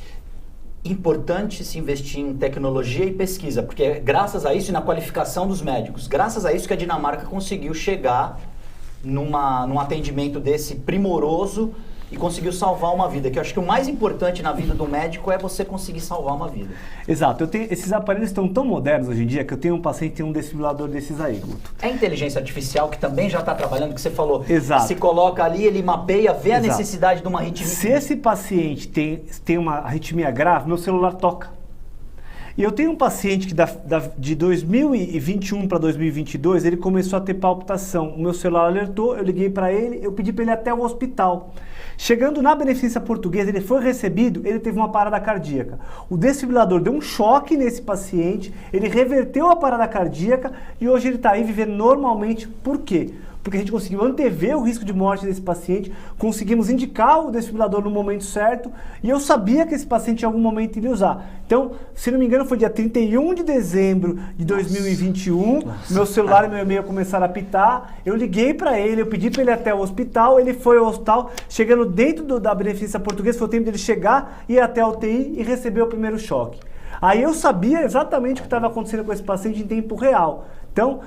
Importante se investir em tecnologia e pesquisa, porque é graças a isso e na qualificação dos médicos, graças a isso que a Dinamarca conseguiu chegar num atendimento desse primoroso e conseguiu salvar uma vida, que eu acho que o mais importante na vida do médico é você conseguir salvar uma vida. Exato, esses aparelhos estão tão modernos hoje em dia que eu tenho um paciente que tem um desfibrilador desses aí, Guto. É a inteligência artificial que também já está trabalhando, que você falou. Exato. Se coloca ali, ele mapeia, vê a necessidade de uma arritmia. Se esse paciente tem uma arritmia grave, meu celular toca. E eu tenho um paciente que de 2021 para 2022, ele começou a ter palpitação. O meu celular alertou, eu liguei para ele, eu pedi para ele ir até o hospital. Chegando na Beneficência Portuguesa, ele foi recebido, ele teve uma parada cardíaca. O desfibrilador deu um choque nesse paciente, ele reverteu a parada cardíaca e hoje ele está aí vivendo normalmente. Por quê? Porque a gente conseguiu antever o risco de morte desse paciente, conseguimos indicar o desfibrilador no momento certo e eu sabia que esse paciente em algum momento iria usar. Então, se não me engano, foi dia 31 de dezembro de 2021, meu celular e meu e-mail começaram a apitar, eu liguei para ele, eu pedi para ele ir até o hospital, ele foi ao hospital, chegando dentro da Beneficência Portuguesa, foi o tempo dele chegar, ir até a UTI e receber o primeiro choque. Aí eu sabia exatamente o que estava acontecendo com esse paciente em tempo real. Então,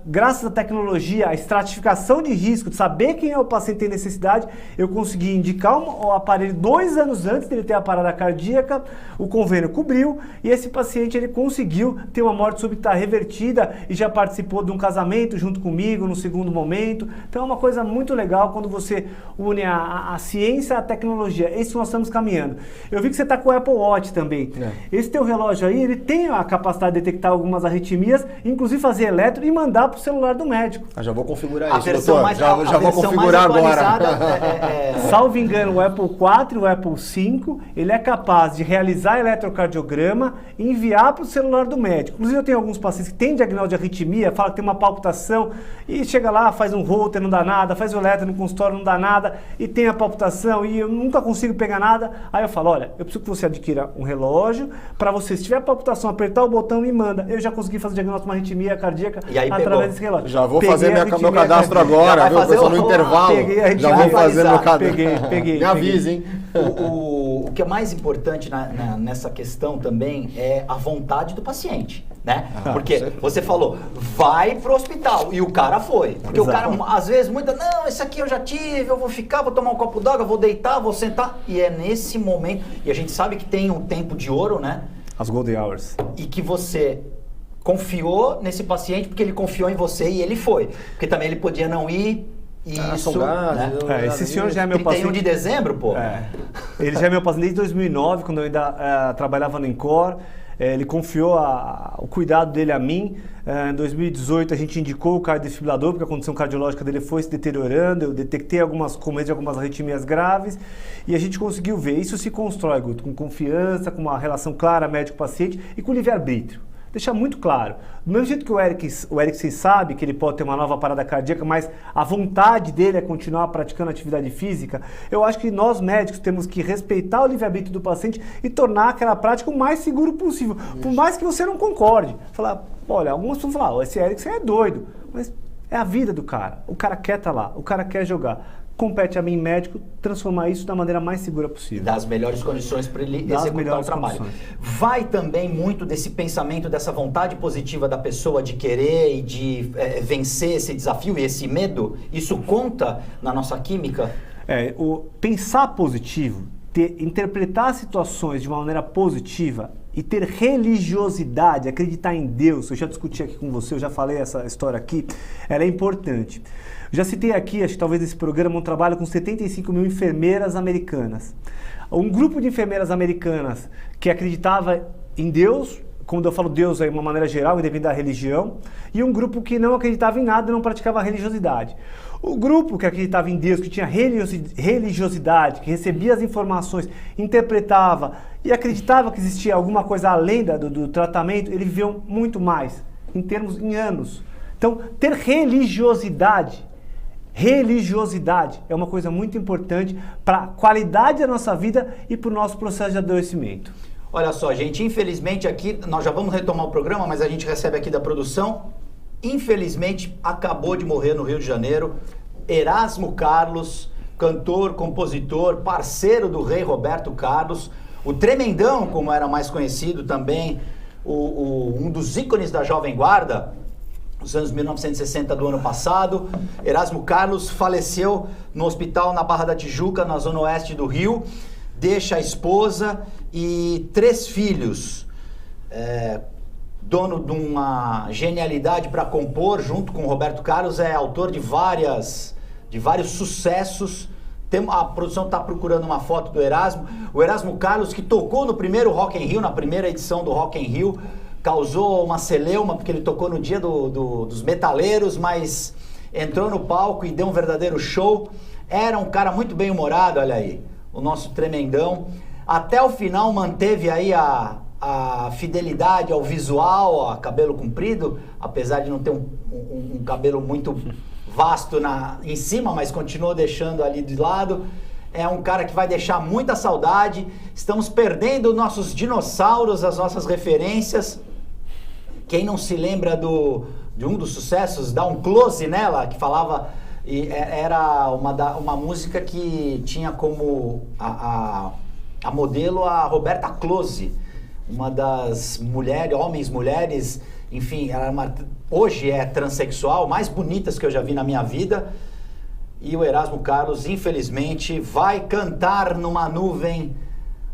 graças à tecnologia, a estratificação de risco, de saber quem é o paciente que tem necessidade, eu consegui indicar o aparelho 2 anos antes dele ter a parada cardíaca, o convênio cobriu e esse paciente ele conseguiu ter uma morte súbita revertida e já participou de um casamento junto comigo no segundo momento. Então é uma coisa muito legal quando você une a ciência à tecnologia. É isso que nós estamos caminhando. Eu vi que você está com o Apple Watch também. Esse teu relógio aí, ele tem a capacidade de detectar algumas arritmias, inclusive fazer eletro e mandar para o celular do médico. Já vou configurar A isso, versão doutor. mais- Já a vou versão configurar mais agora. atualizada Salvo engano, o Apple 4 e o Apple 5, ele é capaz de realizar eletrocardiograma e enviar para o celular do médico. Inclusive, eu tenho alguns pacientes que têm diagnóstico de arritmia, fala que tem uma palpitação e chega lá, faz um Holter, não dá nada, faz o eletro no consultório, não dá nada, e tem a palpitação e eu nunca consigo pegar nada. Aí eu falo, olha, eu preciso que você adquira um relógio para você, se tiver palpitação, apertar o botão e manda. Eu já consegui fazer diagnóstico de uma arritmia cardíaca E aí através pegou. desse relógio. Já vou Peguei fazer a meu arritmia cadastro cardíaca. agora, Já vai viu, fazer pessoal, no o- intervalo. Peguei a Já vou arritmia fazer meu atualizado. cadastro. Peguei. Me avise, hein? O que é mais importante nessa questão também é a vontade do paciente, né? Porque você falou, vai pro hospital, e o cara foi. Porque o cara, às vezes, não, esse aqui eu já tive, eu vou ficar, vou tomar um copo d'água, vou deitar, vou sentar. E é nesse momento, e a gente sabe que tem um tempo de ouro, né? As golden hours. E que você confiou nesse paciente porque ele confiou em você e ele foi. Porque também ele podia não ir. Isso, são gases, né? Esse senhor já é meu 31 paciente. de dezembro, pô. Ele já é meu paciente desde 2009, quando eu ainda trabalhava no Incor. Ele confiou o cuidado dele a mim. Em 2018 a gente indicou o cardiofibrilador, porque a condição cardiológica dele foi se deteriorando. Eu detectei algumas arritmias graves e a gente conseguiu ver. Isso se constrói, Guto, com confiança, com uma relação clara médico-paciente e com livre-arbítrio. Deixar muito claro. Do mesmo jeito que o Eriksen sabe que ele pode ter uma nova parada cardíaca, mas a vontade dele é continuar praticando atividade física, eu acho que nós médicos temos que respeitar o livre-arbítrio do paciente e tornar aquela prática o mais seguro possível. Por mais que você não concorde. Falar, olha, algumas pessoas falam, esse Eriksen é doido, mas é a vida do cara. O cara quer estar lá, o cara quer jogar. Compete a mim, médico, transformar isso da maneira mais segura possível. Das melhores condições para ele executar o trabalho. Condições. Vai também muito desse pensamento, dessa vontade positiva da pessoa de querer e de vencer esse desafio e esse medo? Isso conta na nossa química? O pensar positivo, interpretar situações de uma maneira positiva e ter religiosidade, acreditar em Deus, eu já discuti aqui com você, eu já falei essa história aqui, ela é importante. Já citei aqui, acho que talvez nesse programa, um trabalho com 75 mil enfermeiras americanas. Um grupo de enfermeiras americanas que acreditava em Deus, quando eu falo Deus aí de uma maneira geral, independente da religião, e um grupo que não acreditava em nada e não praticava religiosidade. O grupo que acreditava em Deus, que tinha religiosidade, que recebia as informações, interpretava e acreditava que existia alguma coisa além do tratamento, ele viveu muito mais, em anos. Então, ter religiosidade é uma coisa muito importante para a qualidade da nossa vida e para o nosso processo de adoecimento. Olha só, gente, infelizmente aqui, nós já vamos retomar o programa, mas a gente recebe aqui da produção, infelizmente acabou de morrer no Rio de Janeiro, Erasmo Carlos, cantor, compositor, parceiro do rei Roberto Carlos, o Tremendão, como era mais conhecido também, um dos ícones da Jovem Guarda, nos anos 1960 do ano passado. Erasmo Carlos faleceu no hospital na Barra da Tijuca, na zona oeste do Rio, deixa a esposa e 3 filhos, dono de uma genialidade para compor, junto com Roberto Carlos, é autor de vários sucessos. A produção está procurando uma foto do Erasmo. O Erasmo Carlos, que tocou no primeiro Rock in Rio, na primeira edição do Rock in Rio, causou uma celeuma, porque ele tocou no dia dos metaleiros, mas entrou no palco e deu um verdadeiro show. Era um cara muito bem-humorado, olha aí, o nosso Tremendão. Até o final manteve aí a fidelidade ao visual, a cabelo comprido, apesar de não ter um cabelo muito vasto em cima, mas continuou deixando ali de lado. É um cara que vai deixar muita saudade. Estamos perdendo nossos dinossauros, as nossas referências. Quem não se lembra de um dos sucessos, dá um close nela, que falava, era uma música que tinha como a modelo a Roberta Close, uma das mulheres, enfim, hoje é transexual, mais bonitas que eu já vi na minha vida. E o Erasmo Carlos, infelizmente, vai cantar numa nuvem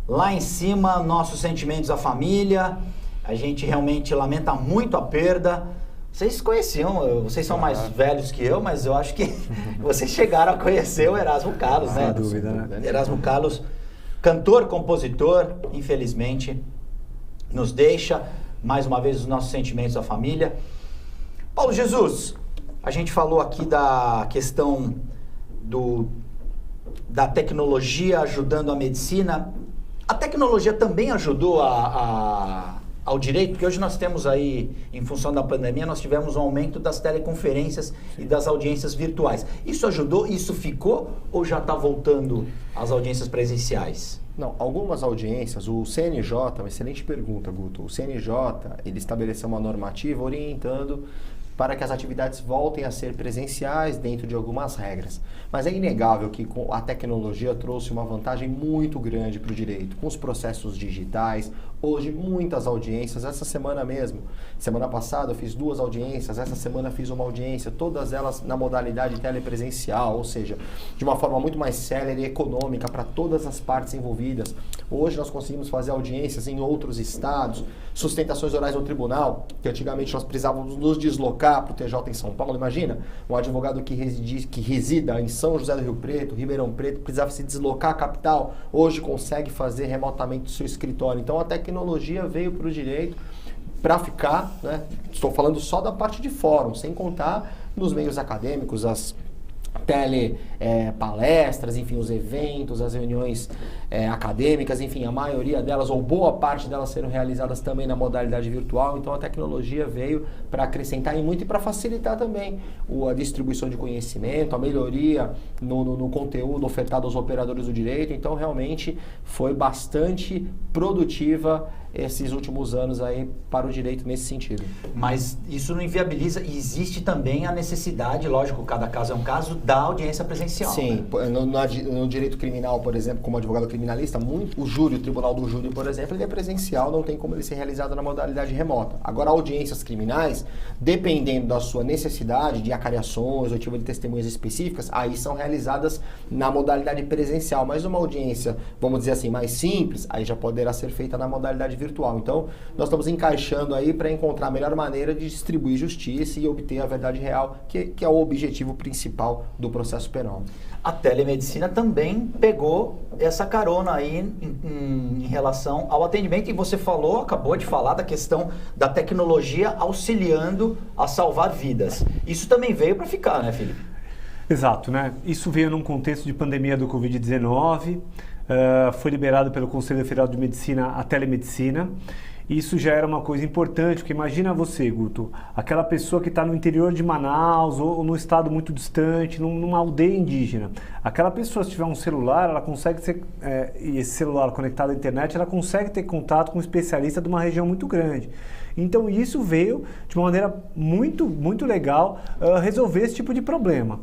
lá em cima, nossos sentimentos à família. A gente realmente lamenta muito a perda. Vocês conheciam, vocês são mais velhos que eu, mas eu acho que vocês chegaram a conhecer o Erasmo Carlos, né? Sem dúvida, né? Erasmo Carlos, cantor, compositor, infelizmente, nos deixa. Mais uma vez, os nossos sentimentos à família. Paulo Jesus, a gente falou aqui da questão da tecnologia ajudando a medicina. A tecnologia também ajudou ao direito, porque hoje nós temos aí, em função da pandemia, nós tivemos um aumento das teleconferências e das audiências virtuais. Isso ajudou? Isso ficou? Ou já está voltando às audiências presenciais? Não, algumas audiências, o CNJ, uma excelente pergunta, Guto. O CNJ, ele estabeleceu uma normativa orientando para que as atividades voltem a ser presenciais dentro de algumas regras. Mas é inegável que a tecnologia trouxe uma vantagem muito grande para o direito, com os processos digitais. Hoje, muitas audiências, essa semana mesmo, semana passada eu fiz 2 audiências, essa semana fiz uma audiência, todas elas na modalidade telepresencial, ou seja, de uma forma muito mais célere e econômica para todas as partes envolvidas. Hoje nós conseguimos fazer audiências em outros estados, sustentações orais no tribunal, que antigamente nós precisávamos nos deslocar para o TJ em São Paulo. Imagina, um advogado que resida em São José do Rio Preto, Ribeirão Preto, precisava se deslocar à capital, hoje consegue fazer remotamente do seu escritório. Então a tecnologia veio para o direito para ficar, né? Estou falando só da parte de fórum, sem contar nos meios acadêmicos, as palestras, enfim, os eventos, as reuniões acadêmicas, enfim, a maioria delas, ou boa parte delas, serão realizadas também na modalidade virtual. Então a tecnologia veio para acrescentar em muito e para facilitar também a distribuição de conhecimento, a melhoria no conteúdo ofertado aos operadores do direito. Então realmente foi bastante produtiva esses últimos anos aí para o direito nesse sentido. Mas isso não inviabiliza, e existe também a necessidade, lógico, cada caso é um caso, da audiência presencial. Sim, né? No direito criminal, por exemplo, como advogado criminalista, o júri, o tribunal do júri, por exemplo, ele é presencial, não tem como ele ser realizado na modalidade remota. Agora, audiências criminais, dependendo da sua necessidade de acariações ou tipo de testemunhas específicas, aí são realizadas na modalidade presencial, mas uma audiência, vamos dizer assim, mais simples, aí já poderá ser feita na modalidade virtual. Então, nós estamos encaixando aí para encontrar a melhor maneira de distribuir justiça e obter a verdade real, que é o objetivo principal do processo penal. A telemedicina também pegou essa carona aí em relação ao atendimento, e você acabou de falar da questão da tecnologia auxiliando a salvar vidas. Isso também veio para ficar, né, Felipe? Exato, né? Isso veio num contexto de pandemia do Covid-19, foi liberado pelo Conselho Federal de Medicina a telemedicina. Isso já era uma coisa importante, porque imagina você, Guto, aquela pessoa que está no interior de Manaus ou num estado muito distante, numa aldeia indígena. Aquela pessoa, se tiver um celular, ela consegue e esse celular conectado à internet, ela consegue ter contato com um especialista de uma região muito grande. Então isso veio de uma maneira muito, muito legal resolver esse tipo de problema.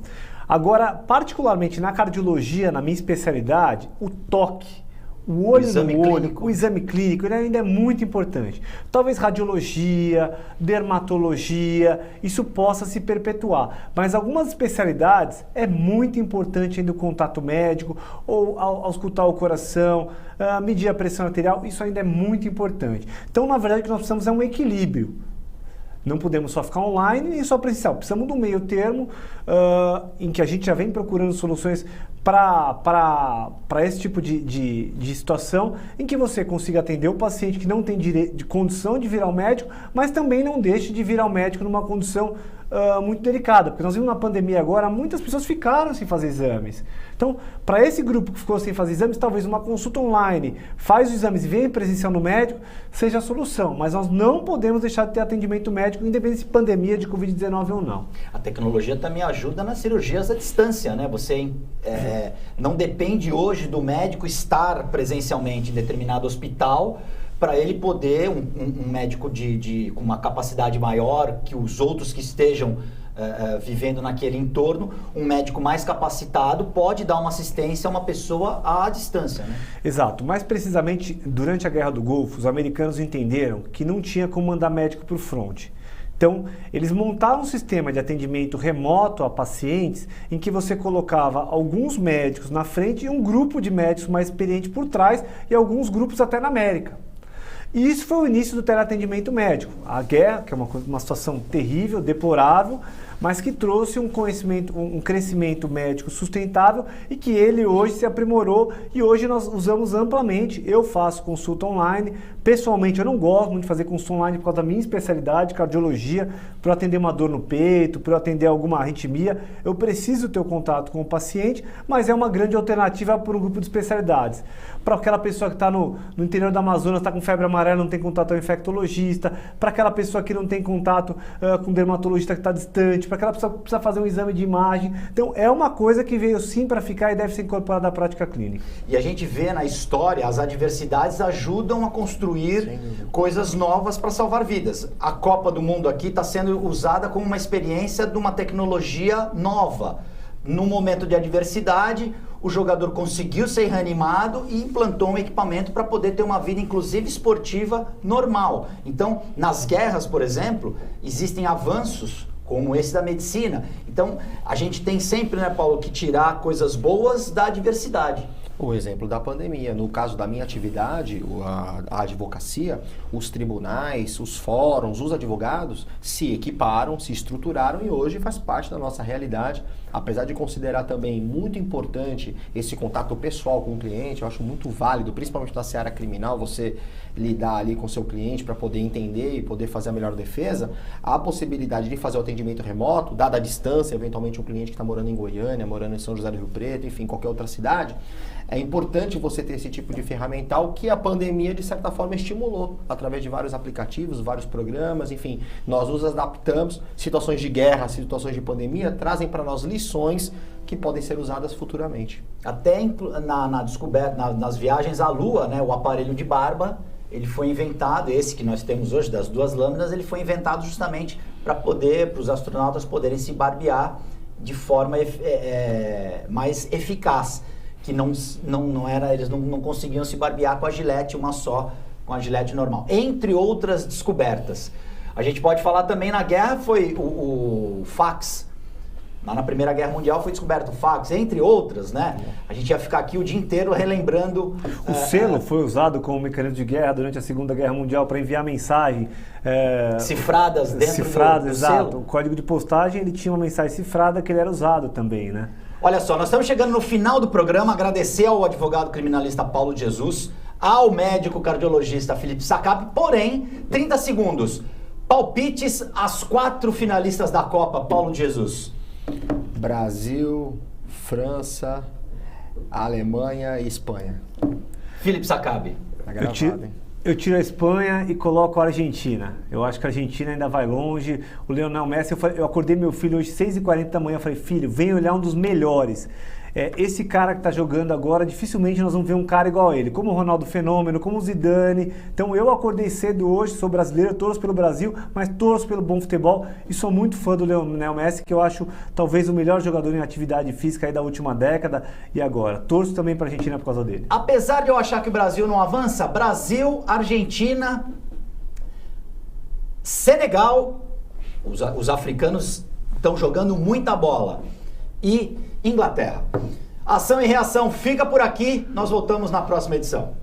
Agora, particularmente na cardiologia, na minha especialidade, o toque, o olho no olho, o exame clínico, ele ainda é muito importante. Talvez radiologia, dermatologia, isso possa se perpetuar. Mas algumas especialidades é muito importante ainda o contato médico, ou auscultar o coração, medir a pressão arterial, isso ainda é muito importante. Então, na verdade, o que nós precisamos é um equilíbrio. Não podemos só ficar online e só presencial. Precisamos de um meio termo em que a gente já vem procurando soluções para esse tipo de situação, em que você consiga atender o paciente que não tem de condição de vir ao médico, mas também não deixe de vir ao médico numa condição muito delicada. Porque nós vimos na pandemia agora, muitas pessoas ficaram sem fazer exames. Então, para esse grupo que ficou sem fazer exames, talvez uma consulta online, faz os exames e vem presencial no médico, seja a solução. Mas nós não podemos deixar de ter atendimento médico, independente de pandemia de Covid-19 ou não. A tecnologia também ajuda nas cirurgias à distância, né? Você não depende hoje do médico estar presencialmente em determinado hospital para ele poder, um médico com uma capacidade maior que os outros que estejam vivendo naquele entorno, um médico mais capacitado pode dar uma assistência a uma pessoa à distância, né? Exato. Mais precisamente, durante a Guerra do Golfo, os americanos entenderam que não tinha como mandar médico para o fronte. Então, eles montaram um sistema de atendimento remoto a pacientes em que você colocava alguns médicos na frente e um grupo de médicos mais experientes por trás e alguns grupos até na América. E isso foi o início do teleatendimento médico. A guerra, que é uma situação terrível, deplorável, mas que trouxe um conhecimento, um crescimento médico sustentável e que ele hoje se aprimorou e hoje nós usamos amplamente. Eu faço consulta online, pessoalmente eu não gosto muito de fazer consulta online por causa da minha especialidade, cardiologia, para eu atender uma dor no peito, para eu atender alguma arritmia, eu preciso ter o contato com o paciente, mas é uma grande alternativa para um grupo de especialidades. Para aquela pessoa que está no interior da Amazonas, está com febre amarela, não tem contato com o infectologista, para aquela pessoa que não tem contato com o dermatologista que está distante, para aquela pessoa que precisa fazer um exame de imagem. Então é uma coisa que veio sim para ficar e deve ser incorporada à prática clínica. E a gente vê na história, as adversidades ajudam a construir coisas novas para salvar vidas. A Copa do Mundo aqui está sendo usada como uma experiência de uma tecnologia nova. No momento de adversidade, o jogador conseguiu ser reanimado e implantou um equipamento para poder ter uma vida, inclusive esportiva, normal. Então, nas guerras, por exemplo, existem avanços como esse da medicina. Então, a gente tem sempre, né, Paulo, que tirar coisas boas da adversidade. O exemplo da pandemia. No caso da minha atividade, a advocacia, os tribunais, os fóruns, os advogados se equiparam, se estruturaram e hoje faz parte da nossa realidade. Apesar de considerar também muito importante esse contato pessoal com o cliente, eu acho muito válido, principalmente na seara criminal, você lidar ali com o seu cliente para poder entender e poder fazer a melhor defesa, a possibilidade de fazer o atendimento remoto, dada a distância, eventualmente um cliente que está morando em Goiânia, morando em São José do Rio Preto, enfim, qualquer outra cidade, é importante você ter esse tipo de ferramental que a pandemia, de certa forma, estimulou, através de vários aplicativos, vários programas, enfim, nós nos adaptamos, situações de guerra, situações de pandemia, trazem para nós lições que podem ser usadas futuramente. Até na descoberta, nas viagens à Lua, né, o aparelho de barba, ele foi inventado, esse que nós temos hoje, das 2 lâminas, ele foi inventado justamente para os astronautas poderem se barbear de forma mais eficaz, que eles não conseguiam se barbear com a gilete, com a gilete normal. Entre outras descobertas. A gente pode falar também, na guerra foi o fax. Na Primeira Guerra Mundial foi descoberto o fax, entre outras, né? A gente ia ficar aqui o dia inteiro relembrando... O selo foi usado como mecanismo de guerra durante a Segunda Guerra Mundial para enviar mensagem... cifradas dentro do exato. selo. O código de postagem, ele tinha uma mensagem cifrada que ele era usado também, né? Olha só, nós estamos chegando no final do programa. Agradecer ao advogado criminalista Paulo de Jesus, ao médico cardiologista Felipe Sacap. Porém, 30 segundos. Palpites às 4 finalistas da Copa, Paulo de Jesus. Brasil, França, Alemanha e Espanha. Felipe Sacap. Eu tiro a Espanha e coloco a Argentina. Eu acho que a Argentina ainda vai longe. O Lionel Messi, eu acordei meu filho hoje 6h40 da manhã, falei, filho, vem olhar um dos melhores. Esse cara que está jogando agora, dificilmente nós vamos ver um cara igual a ele, como o Ronaldo Fenômeno, como o Zidane. Então eu acordei cedo hoje, sou brasileiro, torço pelo Brasil, mas torço pelo bom futebol e sou muito fã do Lionel Messi, que eu acho talvez o melhor jogador em atividade física aí da última década e agora. Torço também para a Argentina por causa dele. Apesar de eu achar que o Brasil não avança, Brasil, Argentina, Senegal, os africanos estão jogando muita bola, e Inglaterra. Ação e reação fica por aqui, nós voltamos na próxima edição.